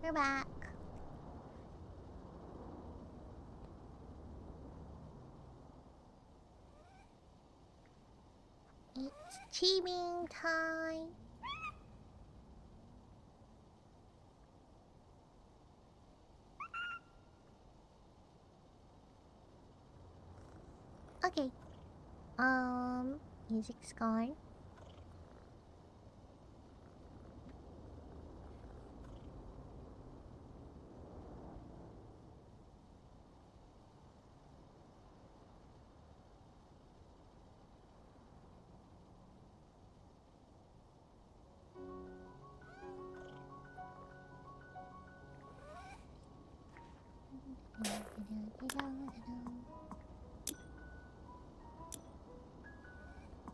We're back. It's cheating time. Okay. Music's gone.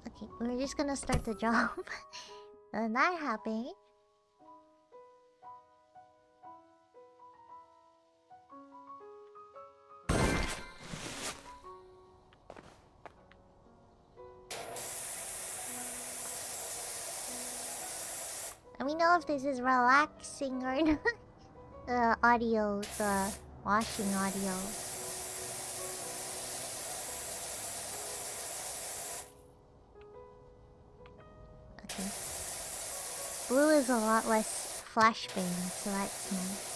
Okay, we're just gonna start the job. That happened. Let me know if this is relaxing or not. The audio, the washing audio. Okay. Blue is a lot less flashbang, so that's nice.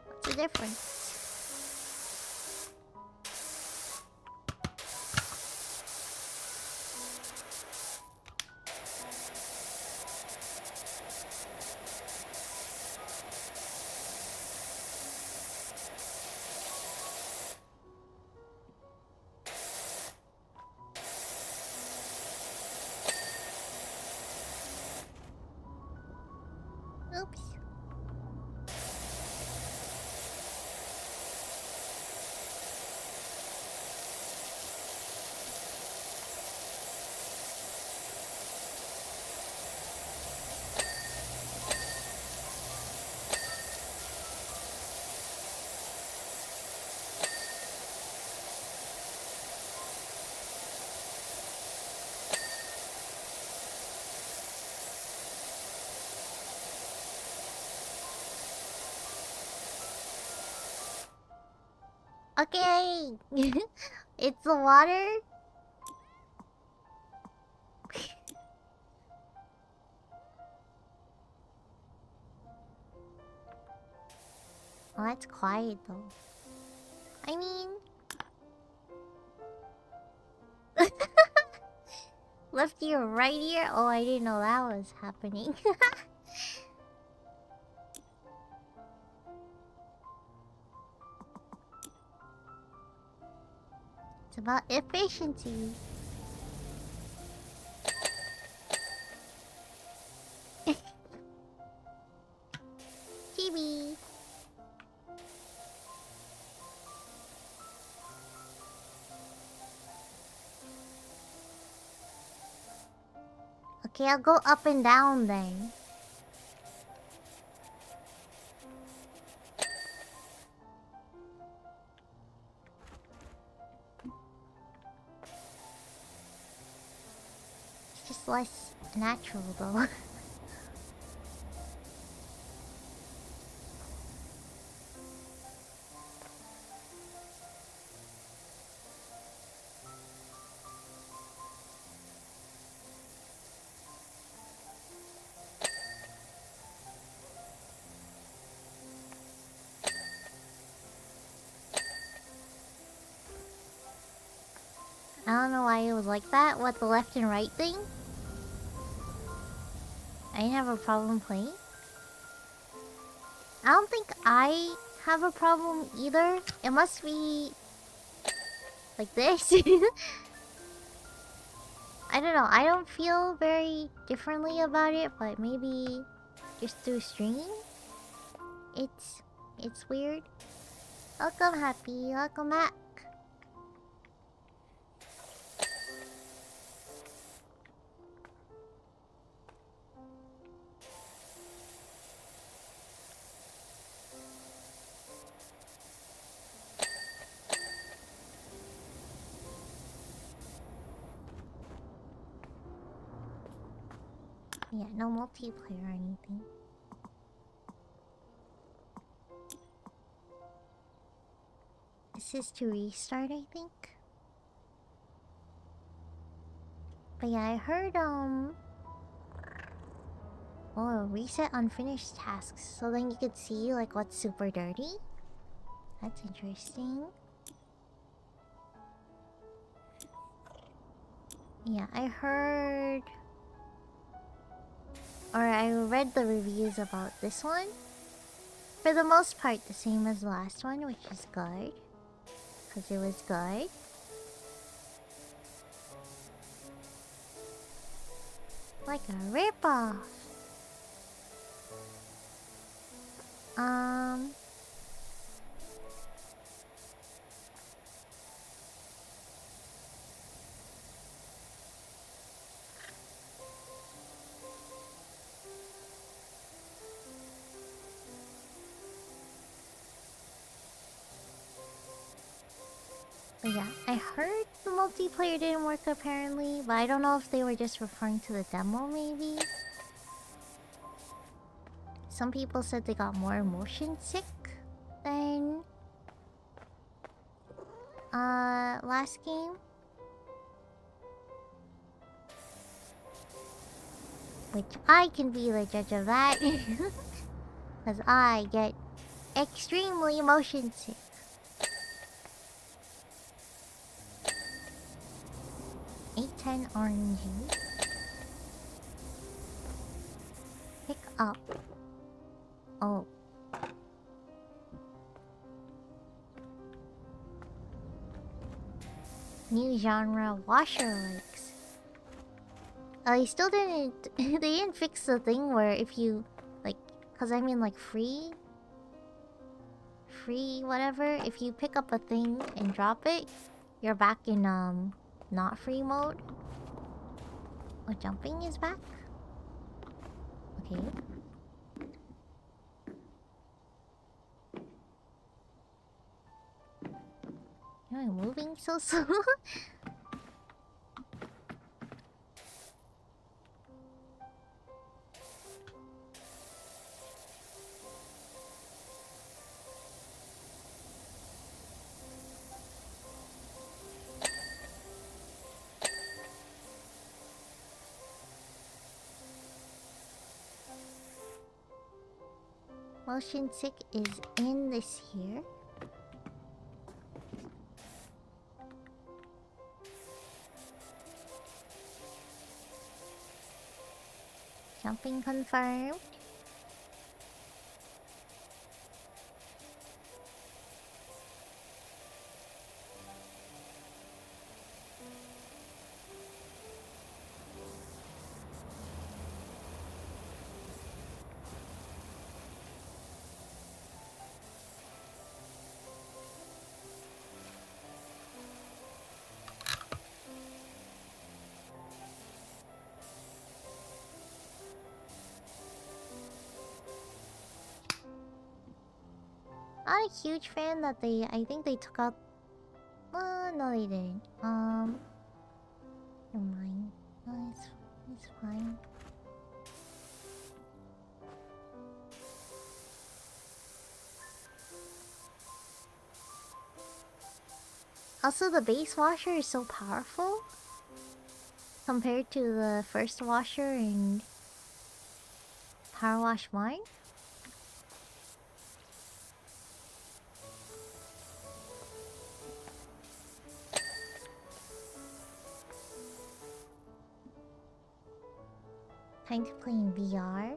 What's the difference? Oops. Okay. It's the water. Oh, that's quiet though. I mean... Left ear, right ear? Oh, I didn't know that was happening. It's about efficiency. Chibi. Okay, I'll go up and down then. It's just less natural though. I don't know why it was like that. What, the left and right thing? I didn't have a problem playing. I don't think I have a problem either. It must be... like this. I don't know. I don't feel very differently about it, but maybe just through stream, it's weird. Welcome, Happy. Welcome back. Yeah, no multiplayer or anything. This is to restart, I think. But yeah, I heard, oh, reset unfinished tasks. So then you could see, like, what's super dirty. That's interesting. Yeah, I heard... Or I read the reviews about this one. For the most part, the same as the last one, which is good. Because it was good. Like a ripoff. But yeah, I heard the multiplayer didn't work apparently, but I don't know if they were just referring to the demo maybe. Some people said they got more motion sick than last game. Which I can be the judge of that. Because I get extremely motion sick. $8.10 RNG. Pick up. Oh. New genre, washer legs. They still didn't... they didn't fix the thing where if you... Like... Cause I mean like free... Free whatever. If you pick up a thing and drop it, you're back in not free mode. Oh, jumping is back? Okay. Am I moving so slow? Motion sick is in this here. Jumping confirmed. Not a huge fan that I think they took out... no they didn't. Never mind. No, it's fine. Also, the base washer is so powerful compared to the first washer in Power Wash 1. Time to play in VR.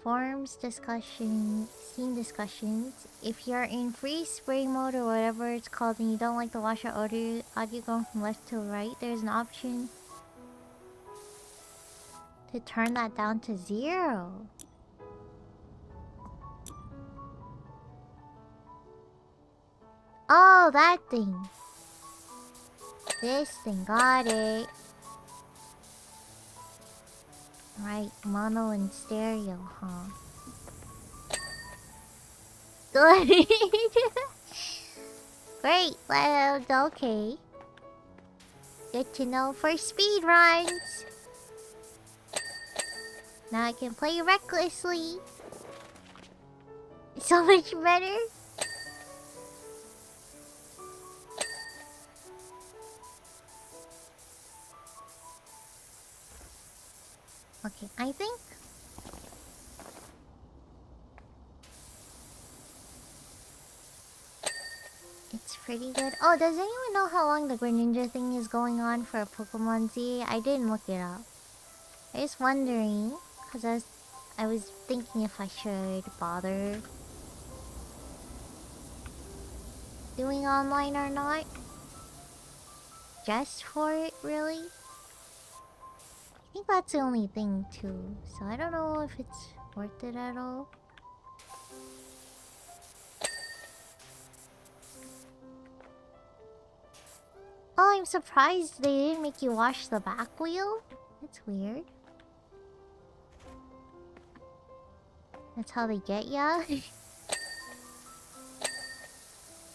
Forums, discussion, scene discussions. If you're in free spray mode or whatever it's called and you don't like the washer audio going from left to right, there's an option to turn that down to 0. Oh, that thing. This thing, got it. Right, mono and stereo, huh? Good. Great, well, okay. Good to know for speed runs. Now I can play recklessly. It's so much better. Okay, I think it's pretty good. Oh, does anyone know how long the Greninja thing is going on for Pokemon Z? I didn't look it up. I was wondering, because I was thinking if I should bother doing online or not. Just for it, really? I think that's the only thing, too. So I don't know if it's worth it at all. Oh, I'm surprised they didn't make you wash the back wheel. That's weird. That's how they get ya?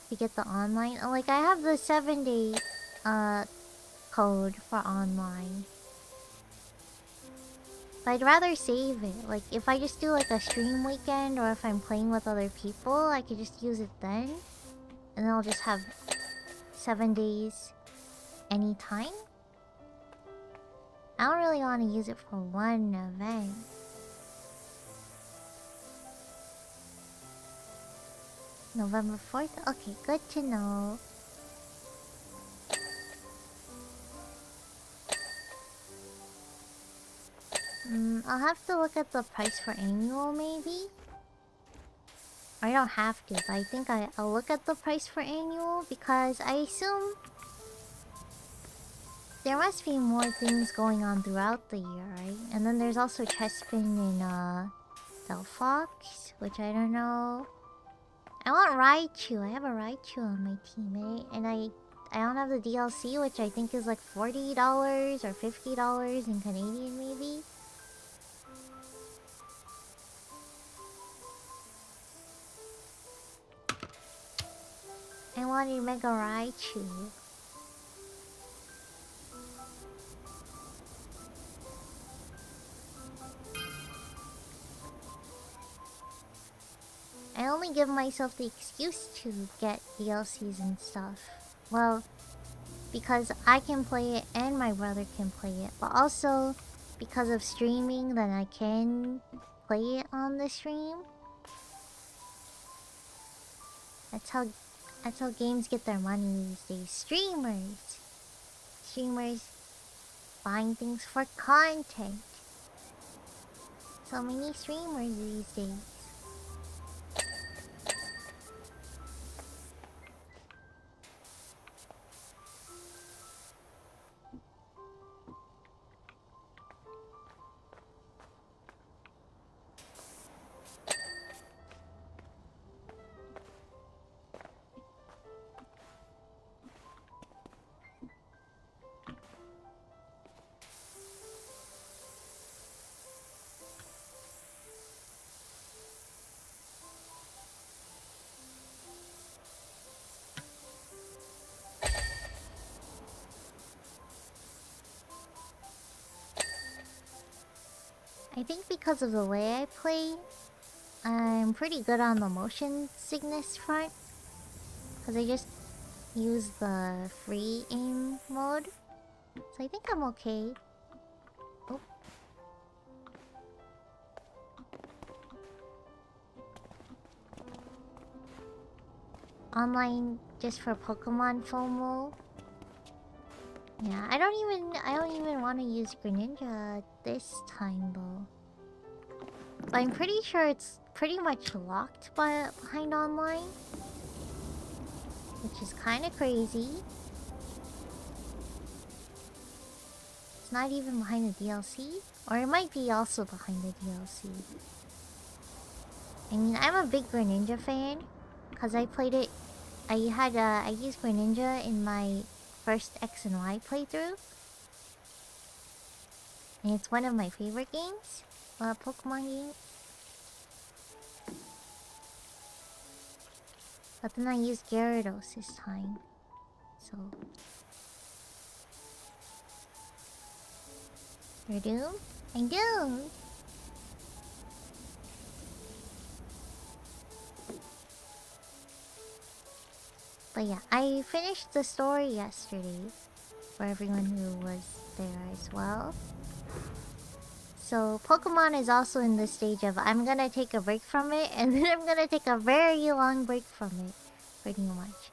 To get the online. Oh, like, I have the 7-day code for online. But I'd rather save it. Like, if I just do like a stream weekend or if I'm playing with other people, I could just use it then. And then I'll just have 7 days anytime. I don't really want to use it for one event. November 4th? Okay, good to know. I'll have to look at the price for annual, maybe? I don't have to, but I think I'll look at the price for annual because I assume there must be more things going on throughout the year, right? And then there's also Chespin and Delphox, which I don't know. I want Raichu. I have a Raichu on my teammate, and I don't have the DLC, which I think is like $40 or $50 in Canadian, maybe. I wanted Mega Raichu. I only give myself the excuse to get DLCs and stuff. Well, because I can play it and my brother can play it. But also, because of streaming, then I can play it on the stream. That's how games get their money these days. Streamers buying things for content. So many streamers these days. I think because of the way I play, I'm pretty good on the motion sickness front. Because I just use the free aim mode. So I think I'm okay. Oh. Online just for Pokemon FOMO. Yeah, I don't even want to use Greninja this time though. But I'm pretty sure it's pretty much locked behind online. Which is kind of crazy. It's not even behind the DLC. Or it might be also behind the DLC. I mean, I'm a big Greninja fan. Because I played it... I used Greninja in my first X and Y playthrough. And it's one of my favorite games. Pokemon games. But then I used Gyarados this time. So... You're doomed? I'm doomed! But yeah, I finished the story yesterday for everyone who was there as well. So Pokemon is also in the stage of I'm gonna take a break from it and then I'm gonna take a very long break from it. Pretty much.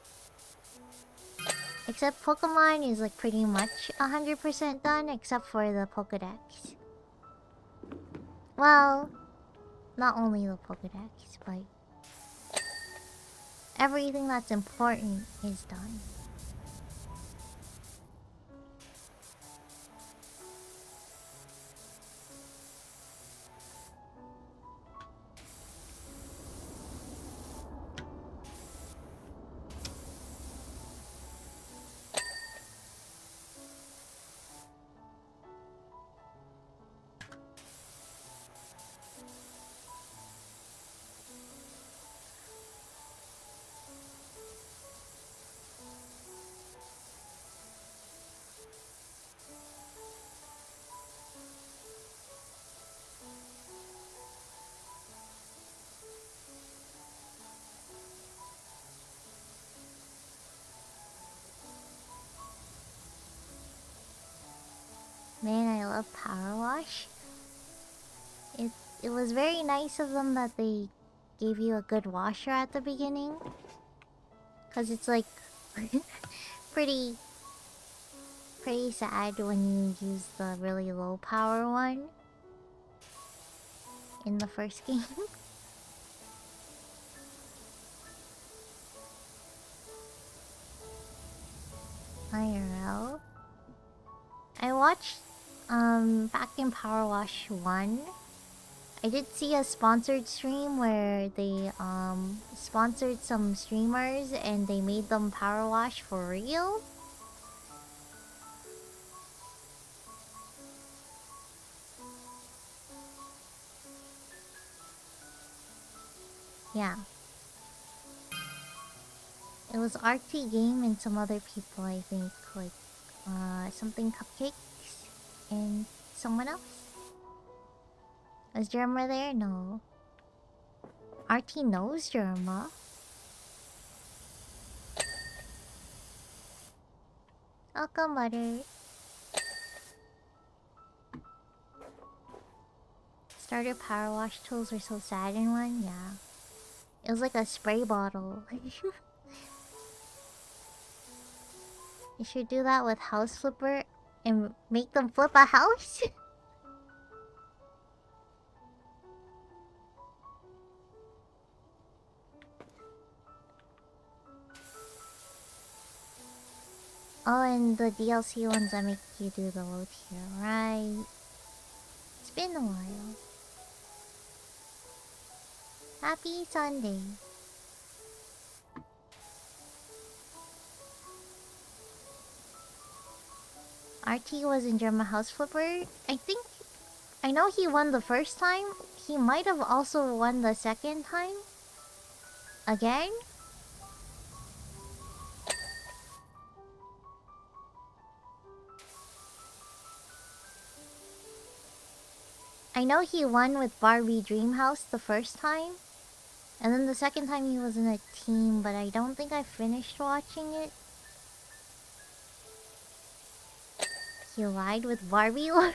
Except Pokemon is like pretty much 100% done except for the Pokedex. Well, not only the Pokedex, but everything that's important is done. Man, I love Power Wash. It it was very nice of them that they gave you a good washer at the beginning. Cause it's like pretty pretty sad when you use the really low power one in the first game. IRL. I watched back in Power Wash 1. I did see a sponsored stream where they sponsored some streamers and they made them power wash for real. Yeah. It was RT Game and some other people, I think, like something Cupcakes and someone else. Was Jerma there? No. RT knows Jerma. Welcome, Butter. Starter power wash tools were so sad in one, yeah. It was like a spray bottle. You should do that with House Flipper and make them flip a house. Oh, and the DLC ones that make you do the low tier, right? It's been a while. Happy Sunday. RT was in German House Flipper. I know he won the first time. He might have also won the second time. Again? I know he won with Barbie Dreamhouse the first time. And then the second time he was in a team, but I don't think I finished watching it. He lied with Barbie Lord?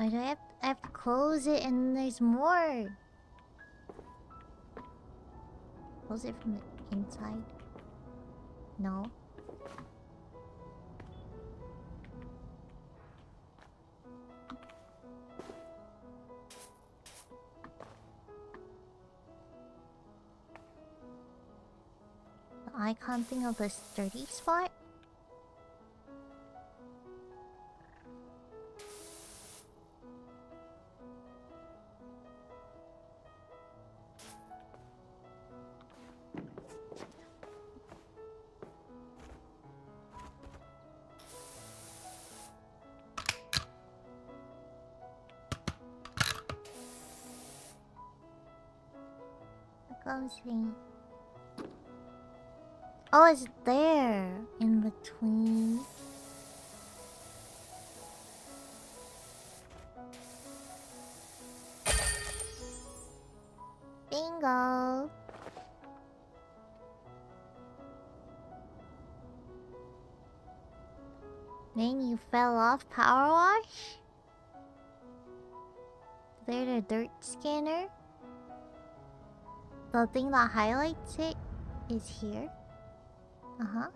Why do I have to close it and there's more? Close it from the inside? No. The icon thing of the sturdy spot? Thing. Oh, it's there in between. Bingo. Man, you fell off power wash? There the dirt scanner? The thing that highlights it is here. Uh-huh.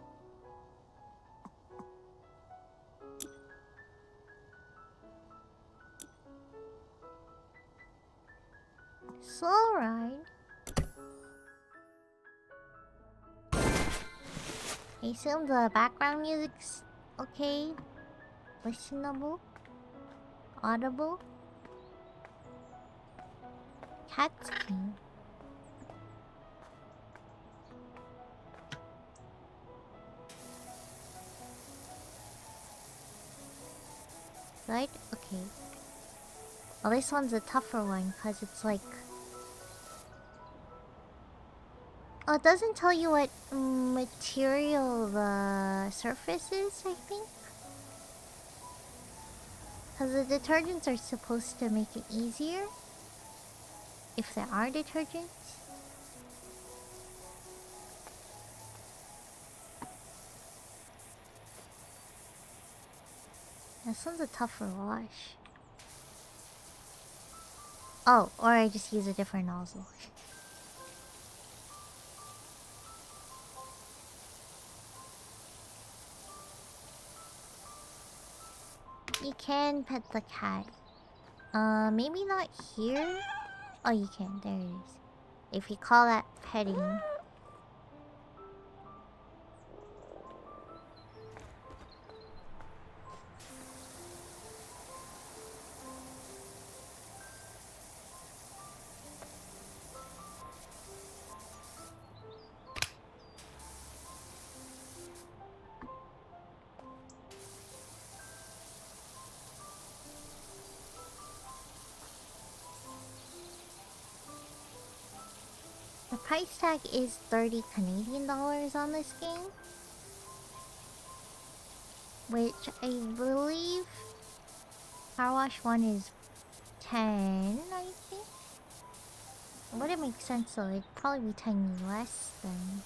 Slow ride. I assume the background music's okay. Listenable. Audible. Cat's king. Right? Okay. Well, this one's a tougher one because it's like... Oh, it doesn't tell you what material the surface is, I think. Because the detergents are supposed to make it easier. If there are detergents. This one's a tougher wash. Oh, or I just use a different nozzle. You can pet the cat. Maybe not here? Oh, you can. There it is. If you call that petting. The price tag is 30 Canadian dollars on this game. Which I believe Power Wash 1 is 10, I think. It wouldn't make sense though, it'd probably be 10 less than.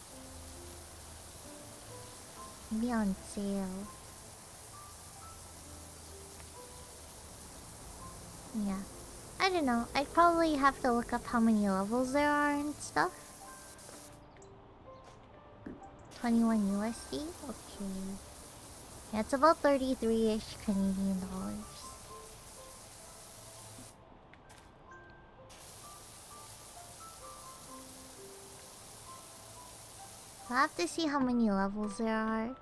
Maybe on sale. Yeah. I don't know. I'd probably have to look up how many levels there are and stuff. 21 USD? Okay. Yeah, it's about 33-ish Canadian dollars. I'll have to see how many levels there are.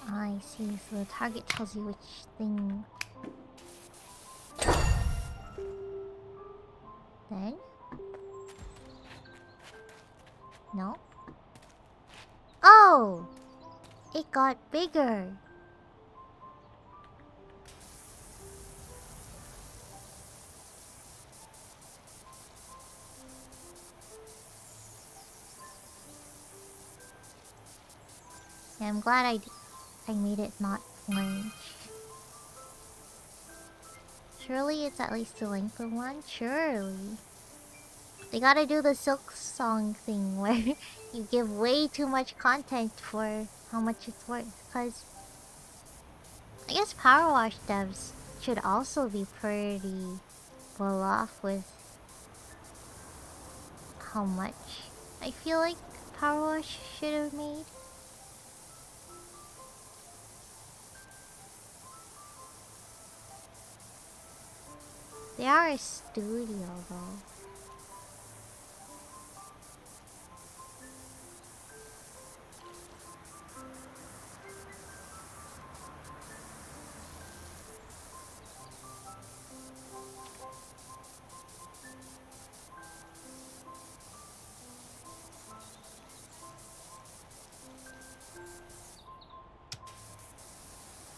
I see, so the target tells you which thing. Then? No? Oh! It got bigger! Yeah, I'm glad I made it not orange. Surely it's at least the length of one? Surely. They gotta do the Silk Song thing where you give way too much content for how much it's worth. Cause I guess Power Wash devs should also be pretty well off with how much I feel like Power Wash should have made. They are a studio though.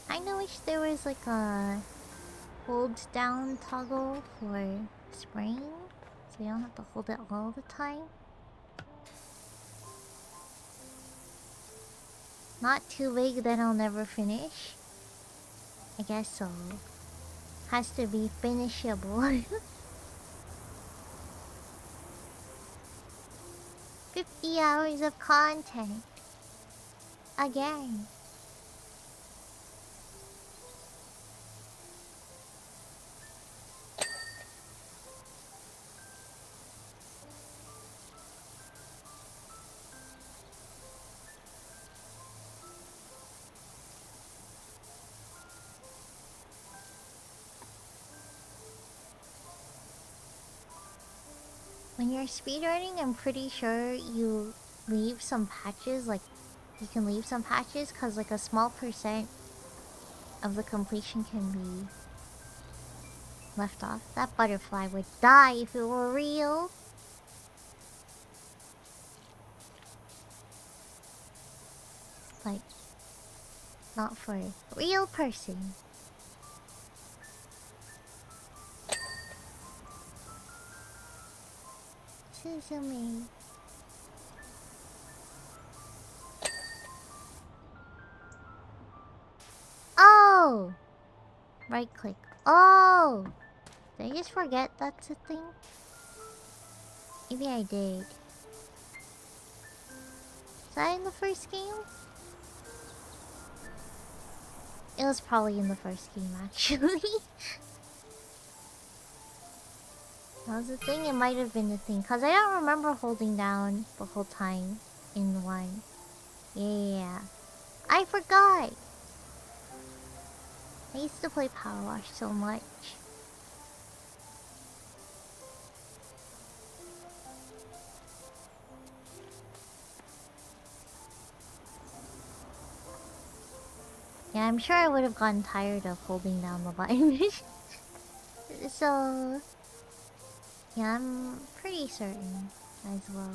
I kinda wish there was like a hold down toggle for spraying, so you don't have to hold it all the time. Not too big that I'll never finish. I guess so. Has to be finishable. 50 hours of content. Again. When you're speedrunning, I'm pretty sure you leave some patches, like, you can leave some patches, cause like a small percent of the completion can be left off. That butterfly would die if it were real. Like, not for a real person. Suzume. Oh! Right click. Oh! Did I just forget that's a thing? Maybe I did. Is that in the first game? It was probably in the first game, actually. That was the thing? It might have been the thing. Because I don't remember holding down the whole time in one. Yeah. I forgot! I used to play Power Wash so much. Yeah, I'm sure I would have gotten tired of holding down the button. So... yeah, I'm pretty certain as well.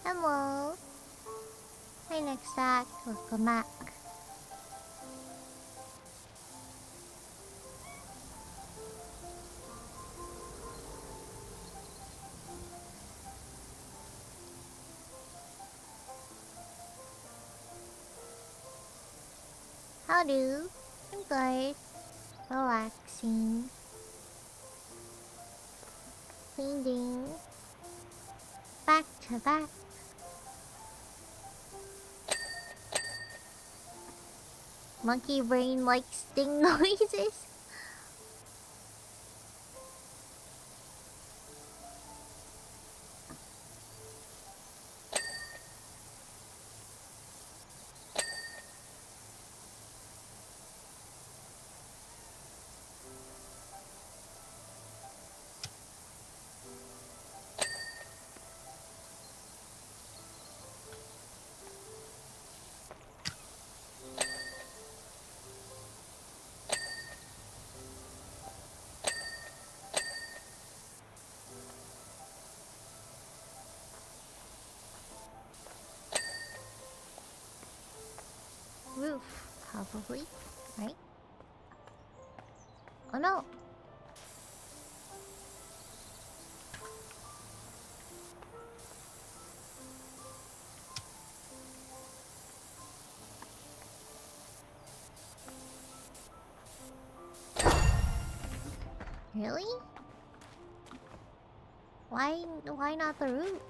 Hello! Hi, next act. Welcome back. How do? I'm good. Relaxing. Cleaning. Back to back. Monkey brain likes sting noises. roof, probably, right? Oh no! Really? Why not the roof?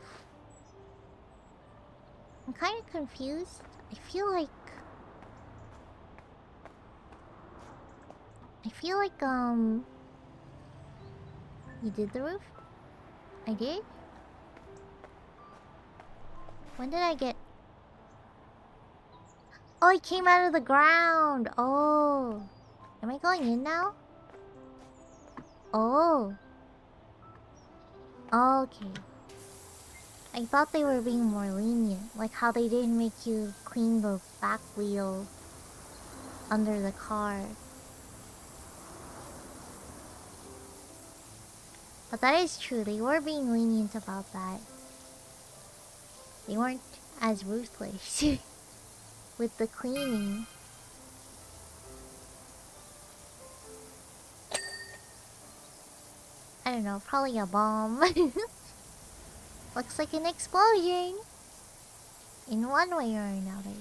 I'm kind of confused. I feel like you did the roof? I did? When did I get... Oh, it came out of the ground! Oh. Am I going in now? Oh. Okay. I thought they were being more lenient, like how they didn't make you clean the back wheel under the car. But that is true, they were being lenient about that. They weren't as ruthless with the cleaning. I don't know, probably a bomb. Looks like an explosion! In one way or another.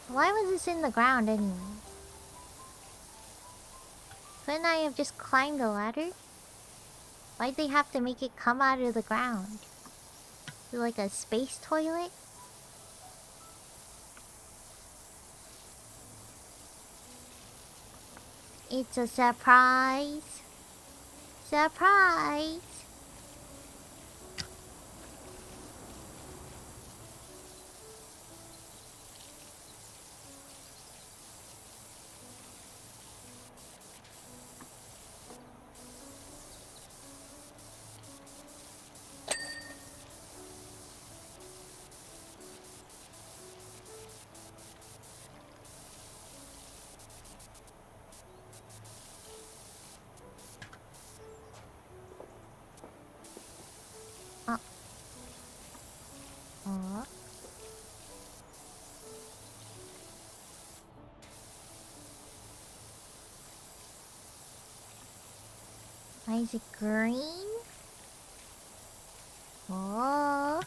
Why was this in the ground anyway? Couldn't I have just climbed the ladder? Why'd they have to make it come out of the ground? Is it like a space toilet? It's a surprise! Surprise! Oh. Oh. Why is it green? Oh.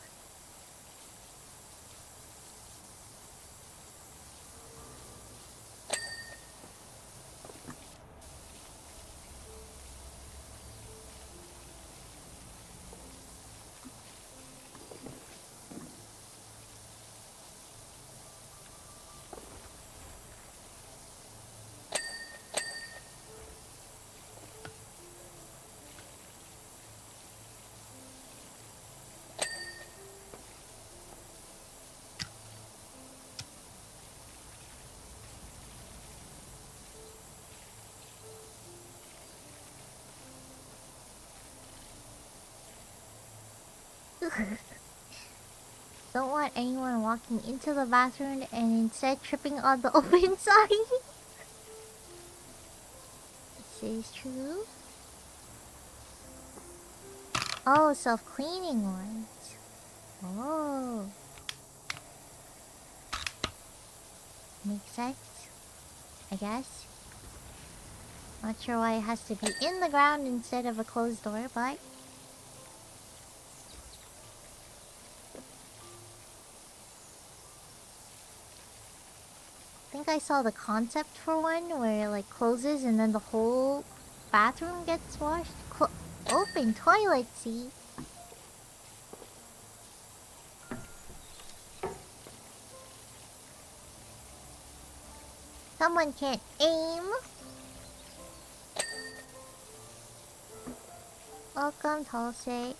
Don't want anyone walking into the bathroom and instead tripping on the open side. This is true. Oh, self-cleaning ones. Oh. Makes sense, I guess. Not sure why it has to be in the ground instead of a closed door, but... I think I saw the concept for one where it like closes and then the whole bathroom gets washed. Open toilet seat. Someone can't aim. Welcome, Tulsi.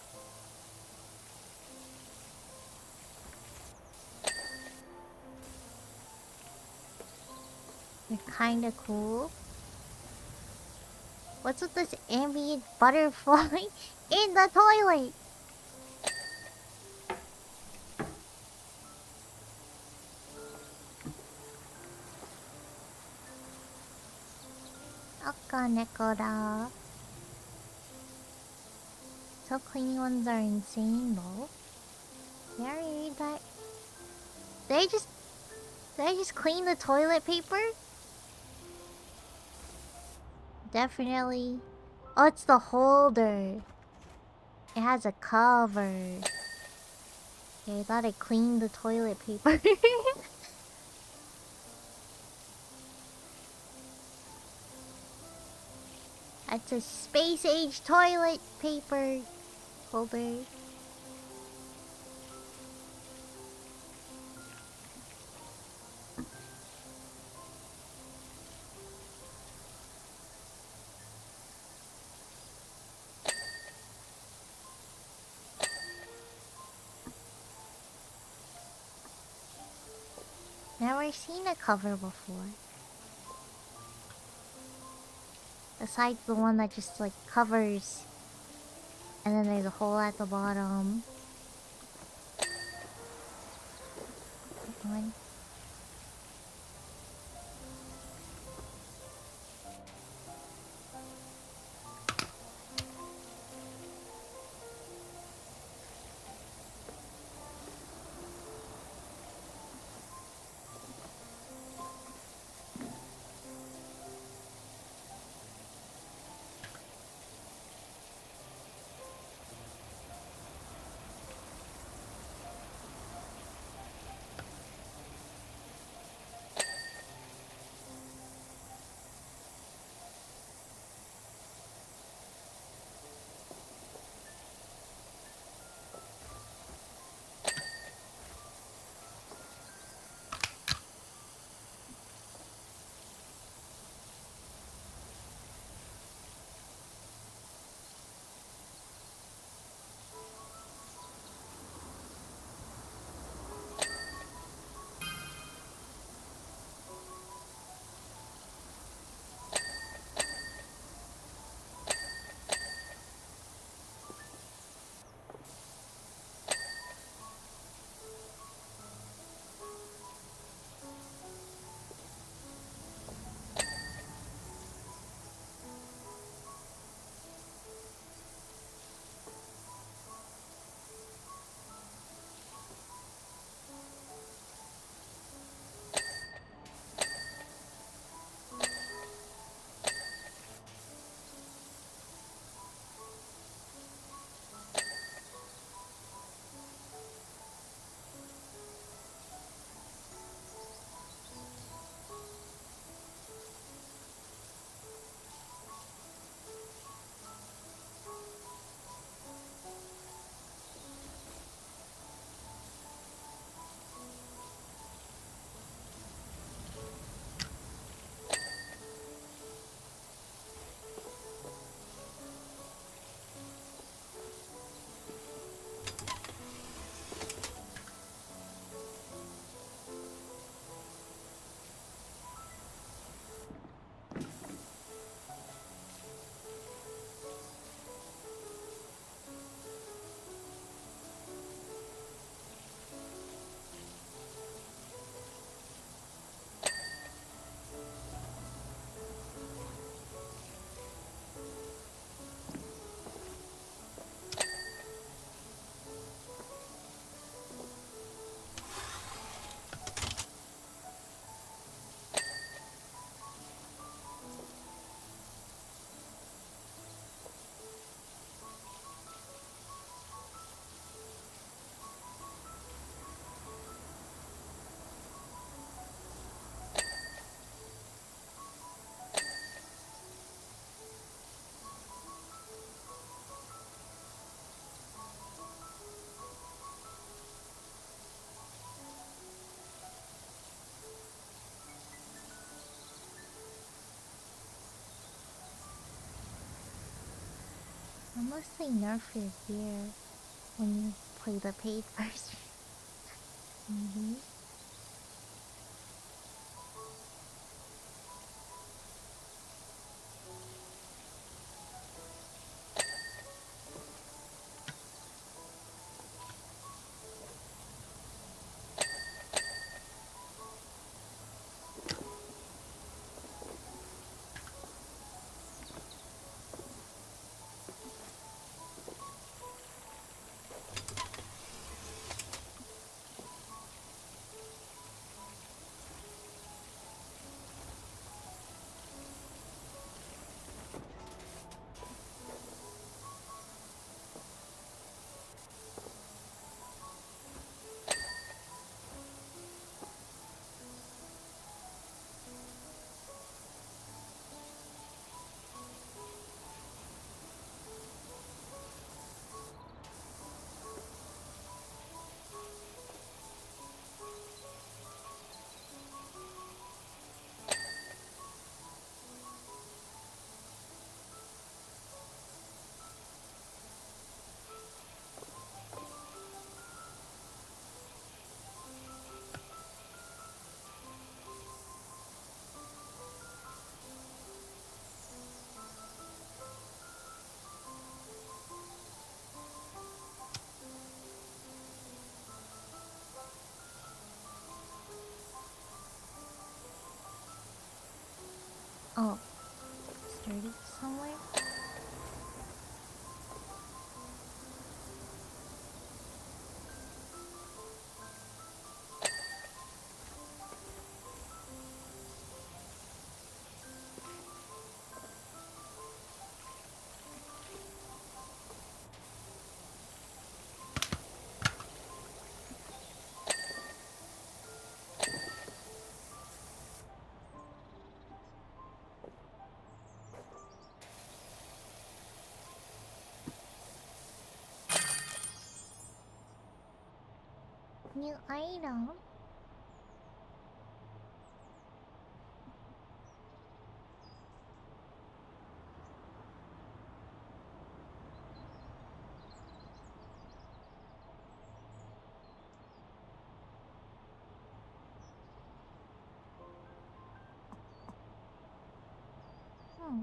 You're kinda cool. What's with this ambient butterfly in the toilet? Akanekoda. So clean ones are insane though. You already read that? They just clean the toilet paper? Definitely. Oh, it's the holder. It has a cover. Okay, I thought I cleaned the toilet paper. That's a space age toilet paper holder. Never seen a cover before. Besides the one that just like covers and then there's a hole at the bottom. One. I mostly nerf your gear when you play the paid version. Maybe. dirty somewhere. New item. Hmm.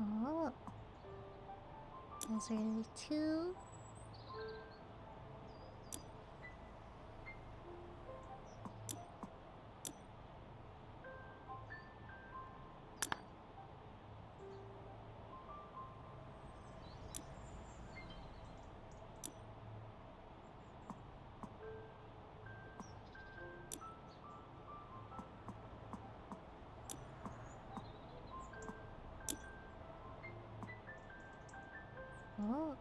Oh. Those are the two. Oh.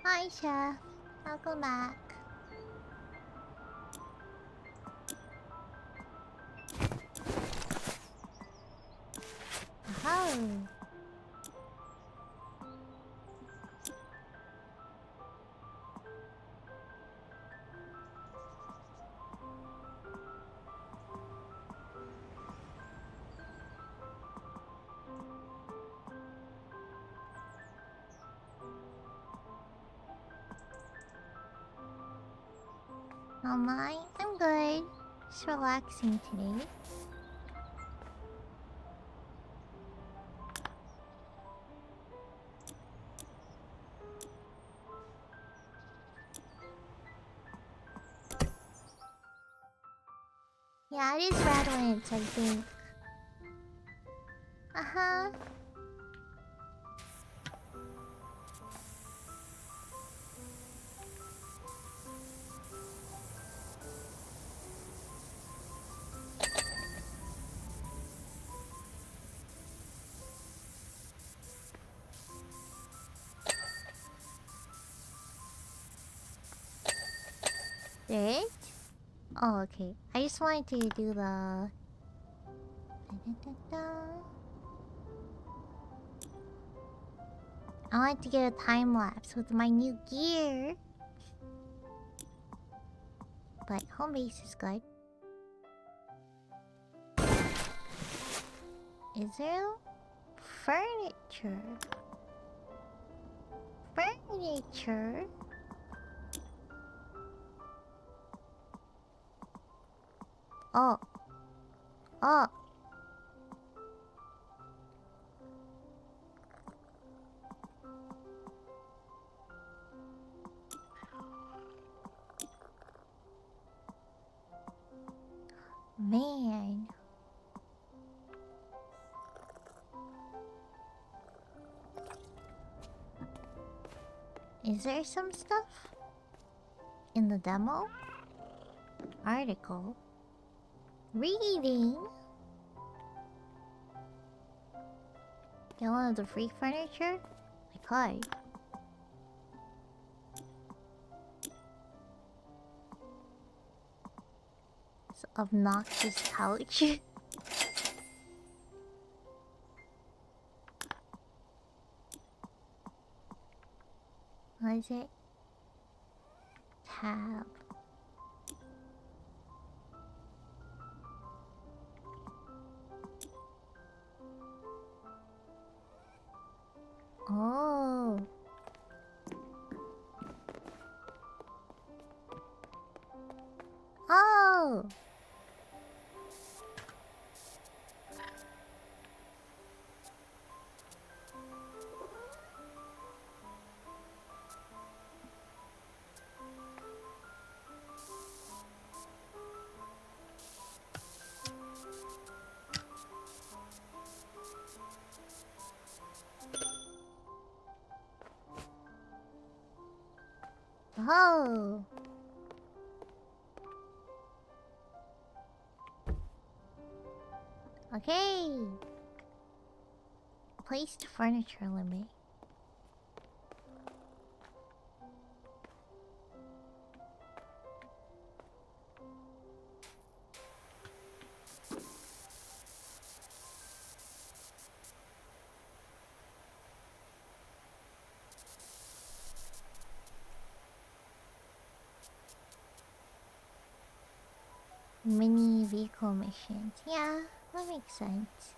Hi, Chef. Welcome back. Oh. How am I? I'm good. Just relaxing today. Yeah, it is red winds, I think. Uh-huh. It? Oh, okay. I just wanted to do the... I wanted to get a time lapse with my new gear. But home base is good. Is there furniture? Furniture? Oh. Oh. Man. Is there some stuff? In the demo? Article? Reading? Download the free furniture? I could. It's obnoxious couch. What is it? Tab. Oh. Oh. Oh. Okay. Placed furniture limit. Mini vehicle missions. Yeah, that makes sense.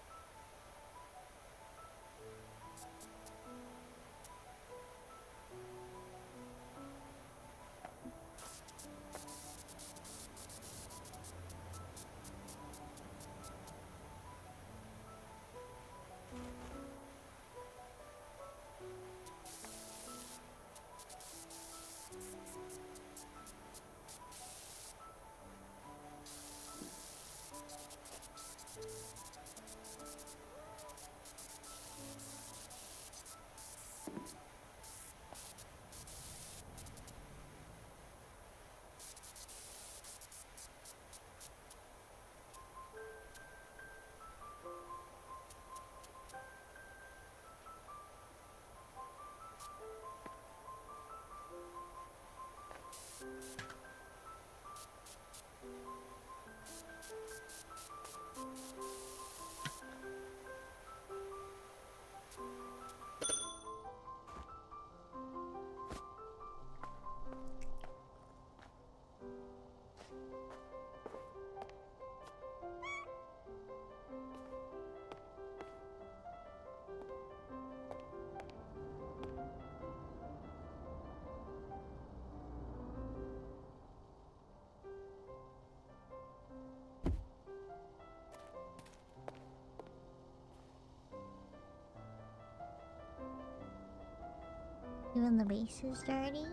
Even the base is dirty.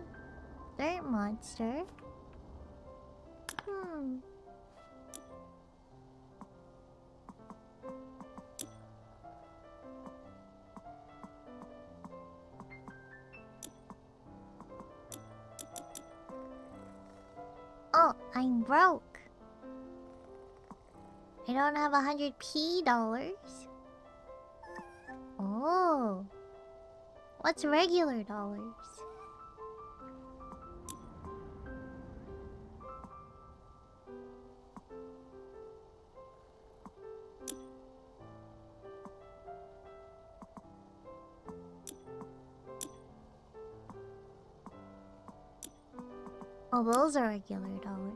Dirt monster. Hmm. Oh, I'm broke. I don't have 100p dollars. Oh. What's regular dollars? Oh, those are regular dollars.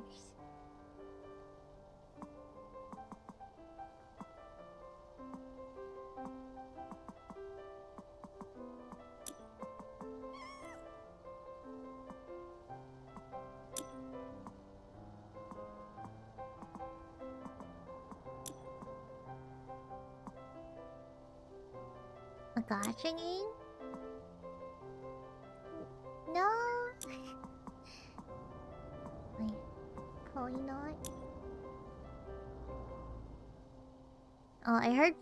A gacha game? No. Wait, probably not. Oh, I heard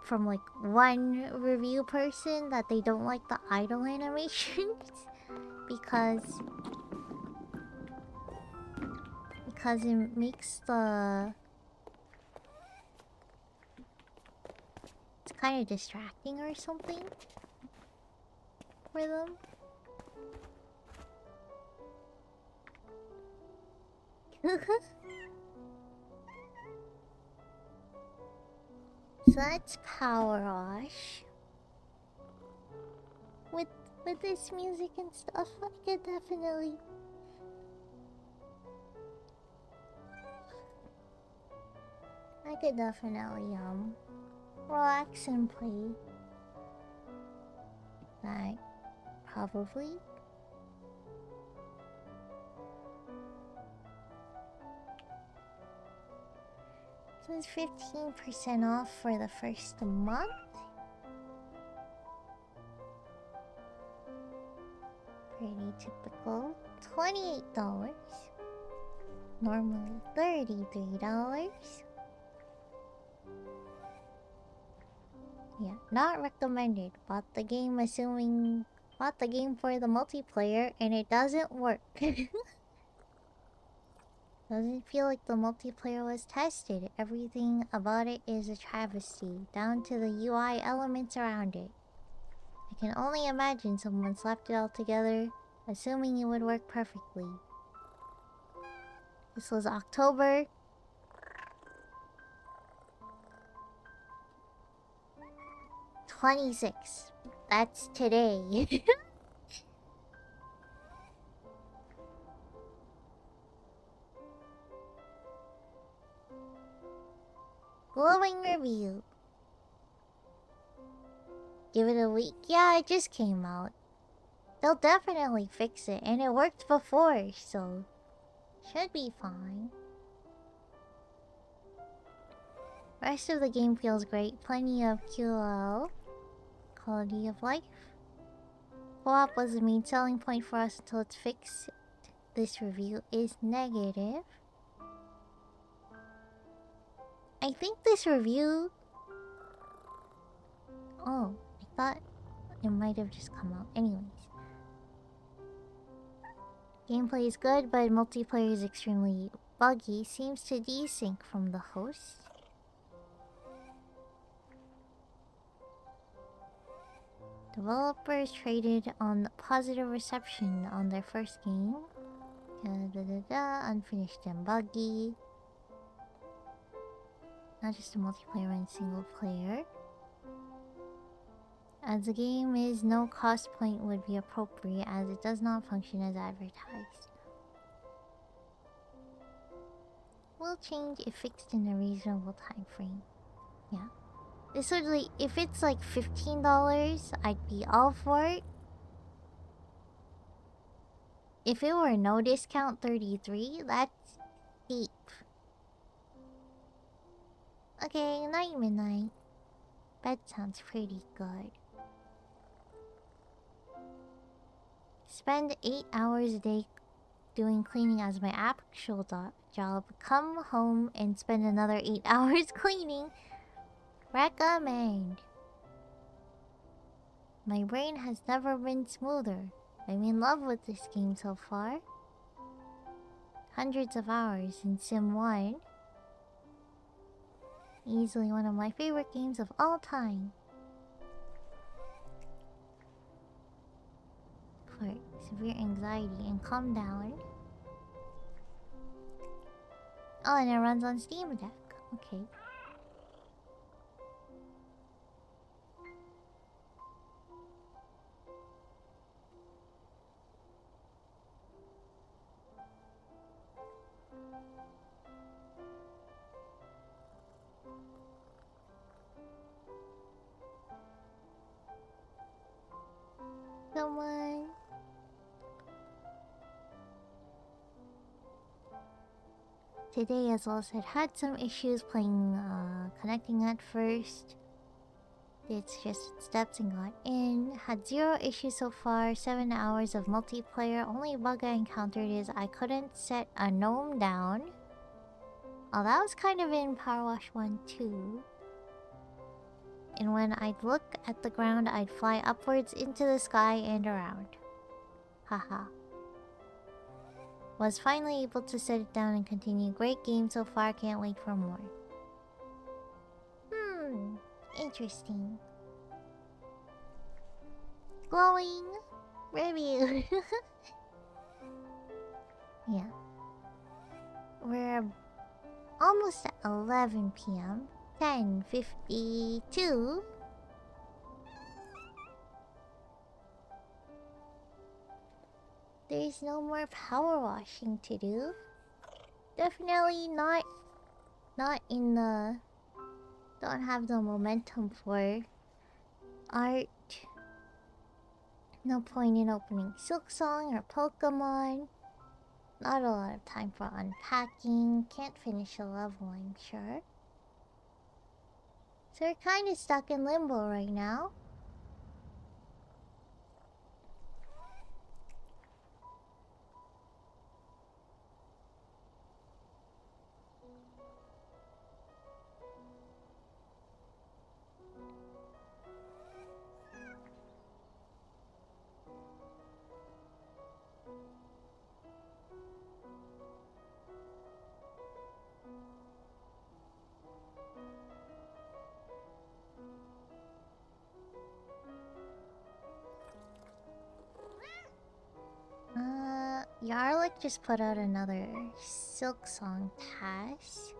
from like one review person that they don't like the idle animations because it makes it's kind of distracting or something for them. So that's Power Wash with with this music and stuff, I could definitely relax and play. Like, probably. So it's 15% off for the first month. Pretty typical. $28. Normally $33. Yeah, not recommended. Bought the game for the multiplayer and it doesn't work. Doesn't feel like the multiplayer was tested. Everything about it is a travesty, down to the UI elements around it. I can only imagine someone slapped it all together, assuming it would work perfectly. This was October. $26. That's today. Glowing review. Give it a week. Yeah, it just came out. They'll definitely fix it, and it worked before, so should be fine. Rest of the game feels great. Plenty of QOL. Quality of life. Co-op was the main selling point for us until it's fixed. This review is negative. I think this review... Oh, I thought it might have just come out. Anyways. Gameplay is good, but multiplayer is extremely buggy. Seems to desync from the host. Developers traded on positive reception on their first game. Unfinished and buggy. Not just a multiplayer and single player. As the game is, no cost point would be appropriate as it does not function as advertised. Will change if fixed in a reasonable time frame. Yeah. This would like, if it's like $15, I'd be all for it. If it were no discount, $33, that's steep. Okay, night midnight. Bed sounds pretty good. Spend 8 hours a day doing cleaning as my actual job. Come home and spend another 8 hours cleaning. Recommend. My brain has never been smoother. I'm in love with this game so far. Hundreds of hours in Sim 1. Easily one of my favorite games of all time. For severe anxiety and calm down. Oh, and it runs on Steam Deck. Okay. Someone. Today, as well said, had some issues playing, connecting at first. Did suggested steps and got in. Had 0 issues so far. 7 hours of multiplayer. Only bug I encountered is I couldn't set a gnome down. Oh, that was kind of in Power Wash 1 too. And when I'd look at the ground, I'd fly upwards into the sky and around. Haha. Was finally able to set it down and continue. Great game so far, can't wait for more. Interesting. Glowing review. Yeah. We're almost at 11 p.m. 10:52. There's no more power washing to do. Definitely not in the don't have the momentum for art. No point in opening Silksong or Pokemon. Not a lot of time for unpacking. Can't finish a level, I'm sure. So we're kind of stuck in limbo right now. Yarlick just put out another Silksong task.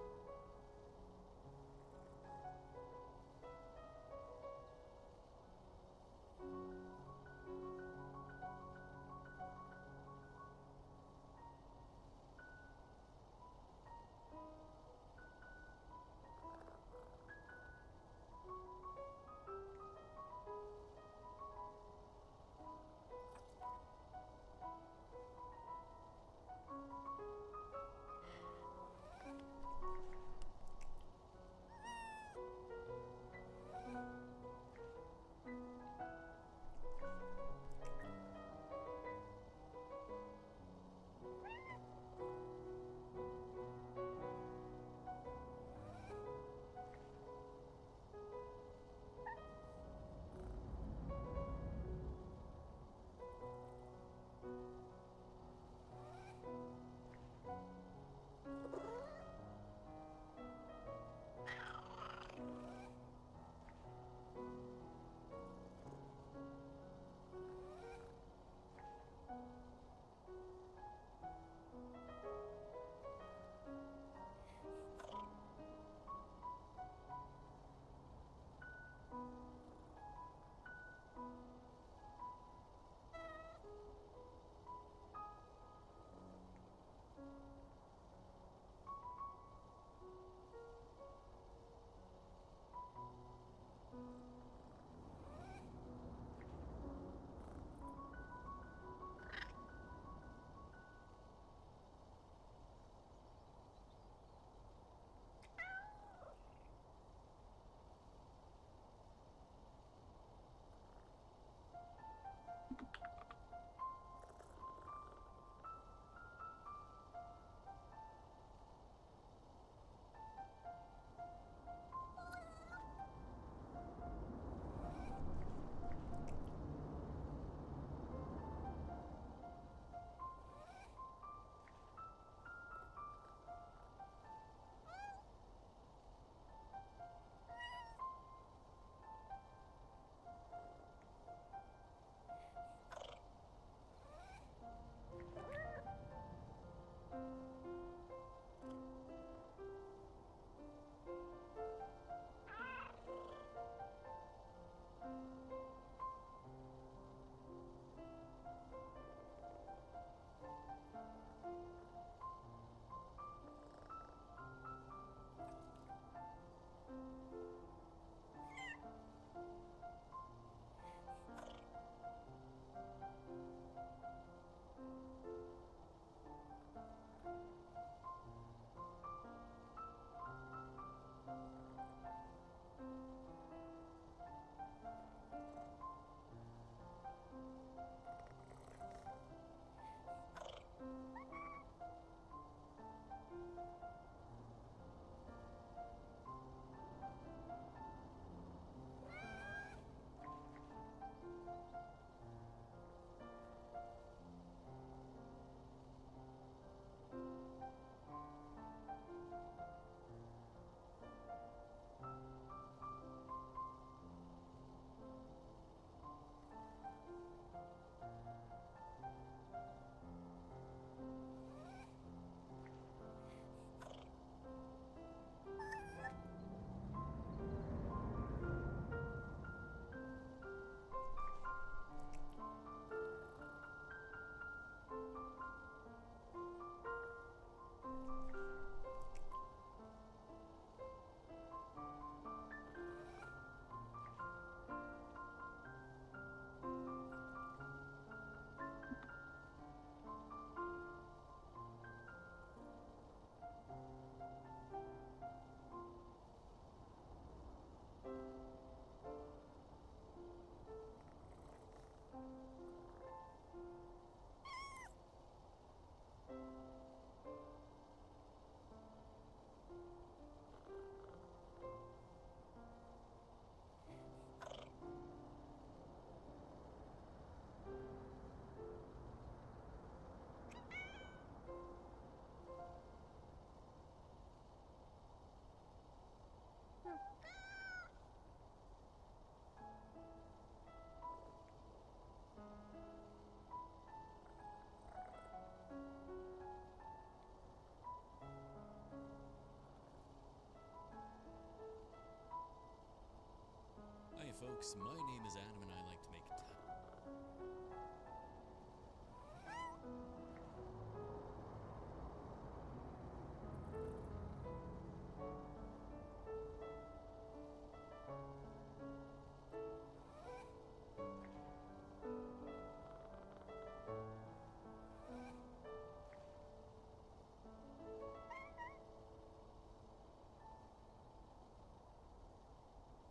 folks, my name is Adam and I like to make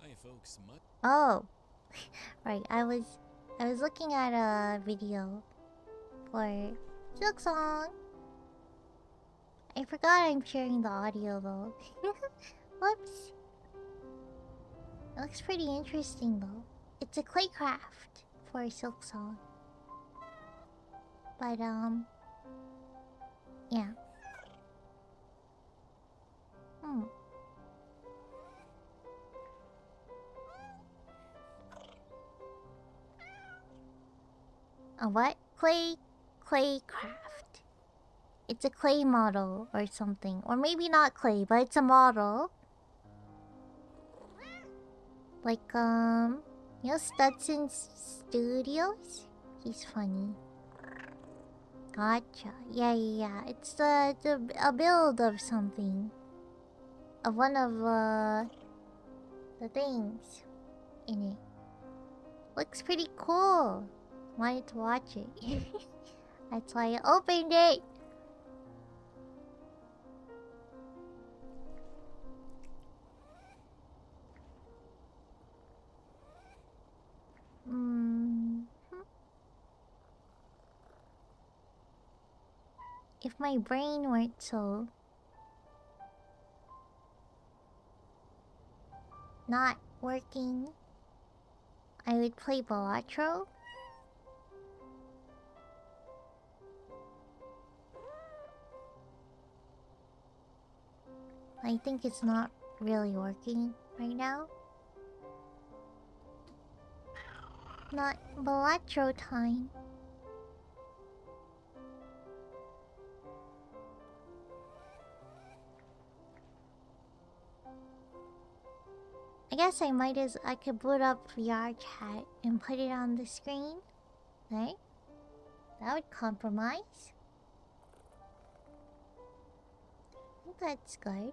Hi folks, my Oh, right. I was looking at a video for Silk Song. I forgot I'm sharing the audio though. Whoops. It looks pretty interesting though. It's a clay craft for Silk Song. But yeah. Hmm. A what? Clay craft. It's a clay model or something. Or maybe not clay, but it's a model. Like, you know Studson Studios? He's funny. Gotcha. Yeah. It's a build of something. Of one of, the things in it. Looks pretty cool. Wanted to watch it. That's why I opened it. Hmm. If my brain weren't so not working, I would play Balatro. I think it's not really working right now. Not Balatro time. I guess I could boot up VR chat and put it on the screen. Right? That would compromise. I think that's good.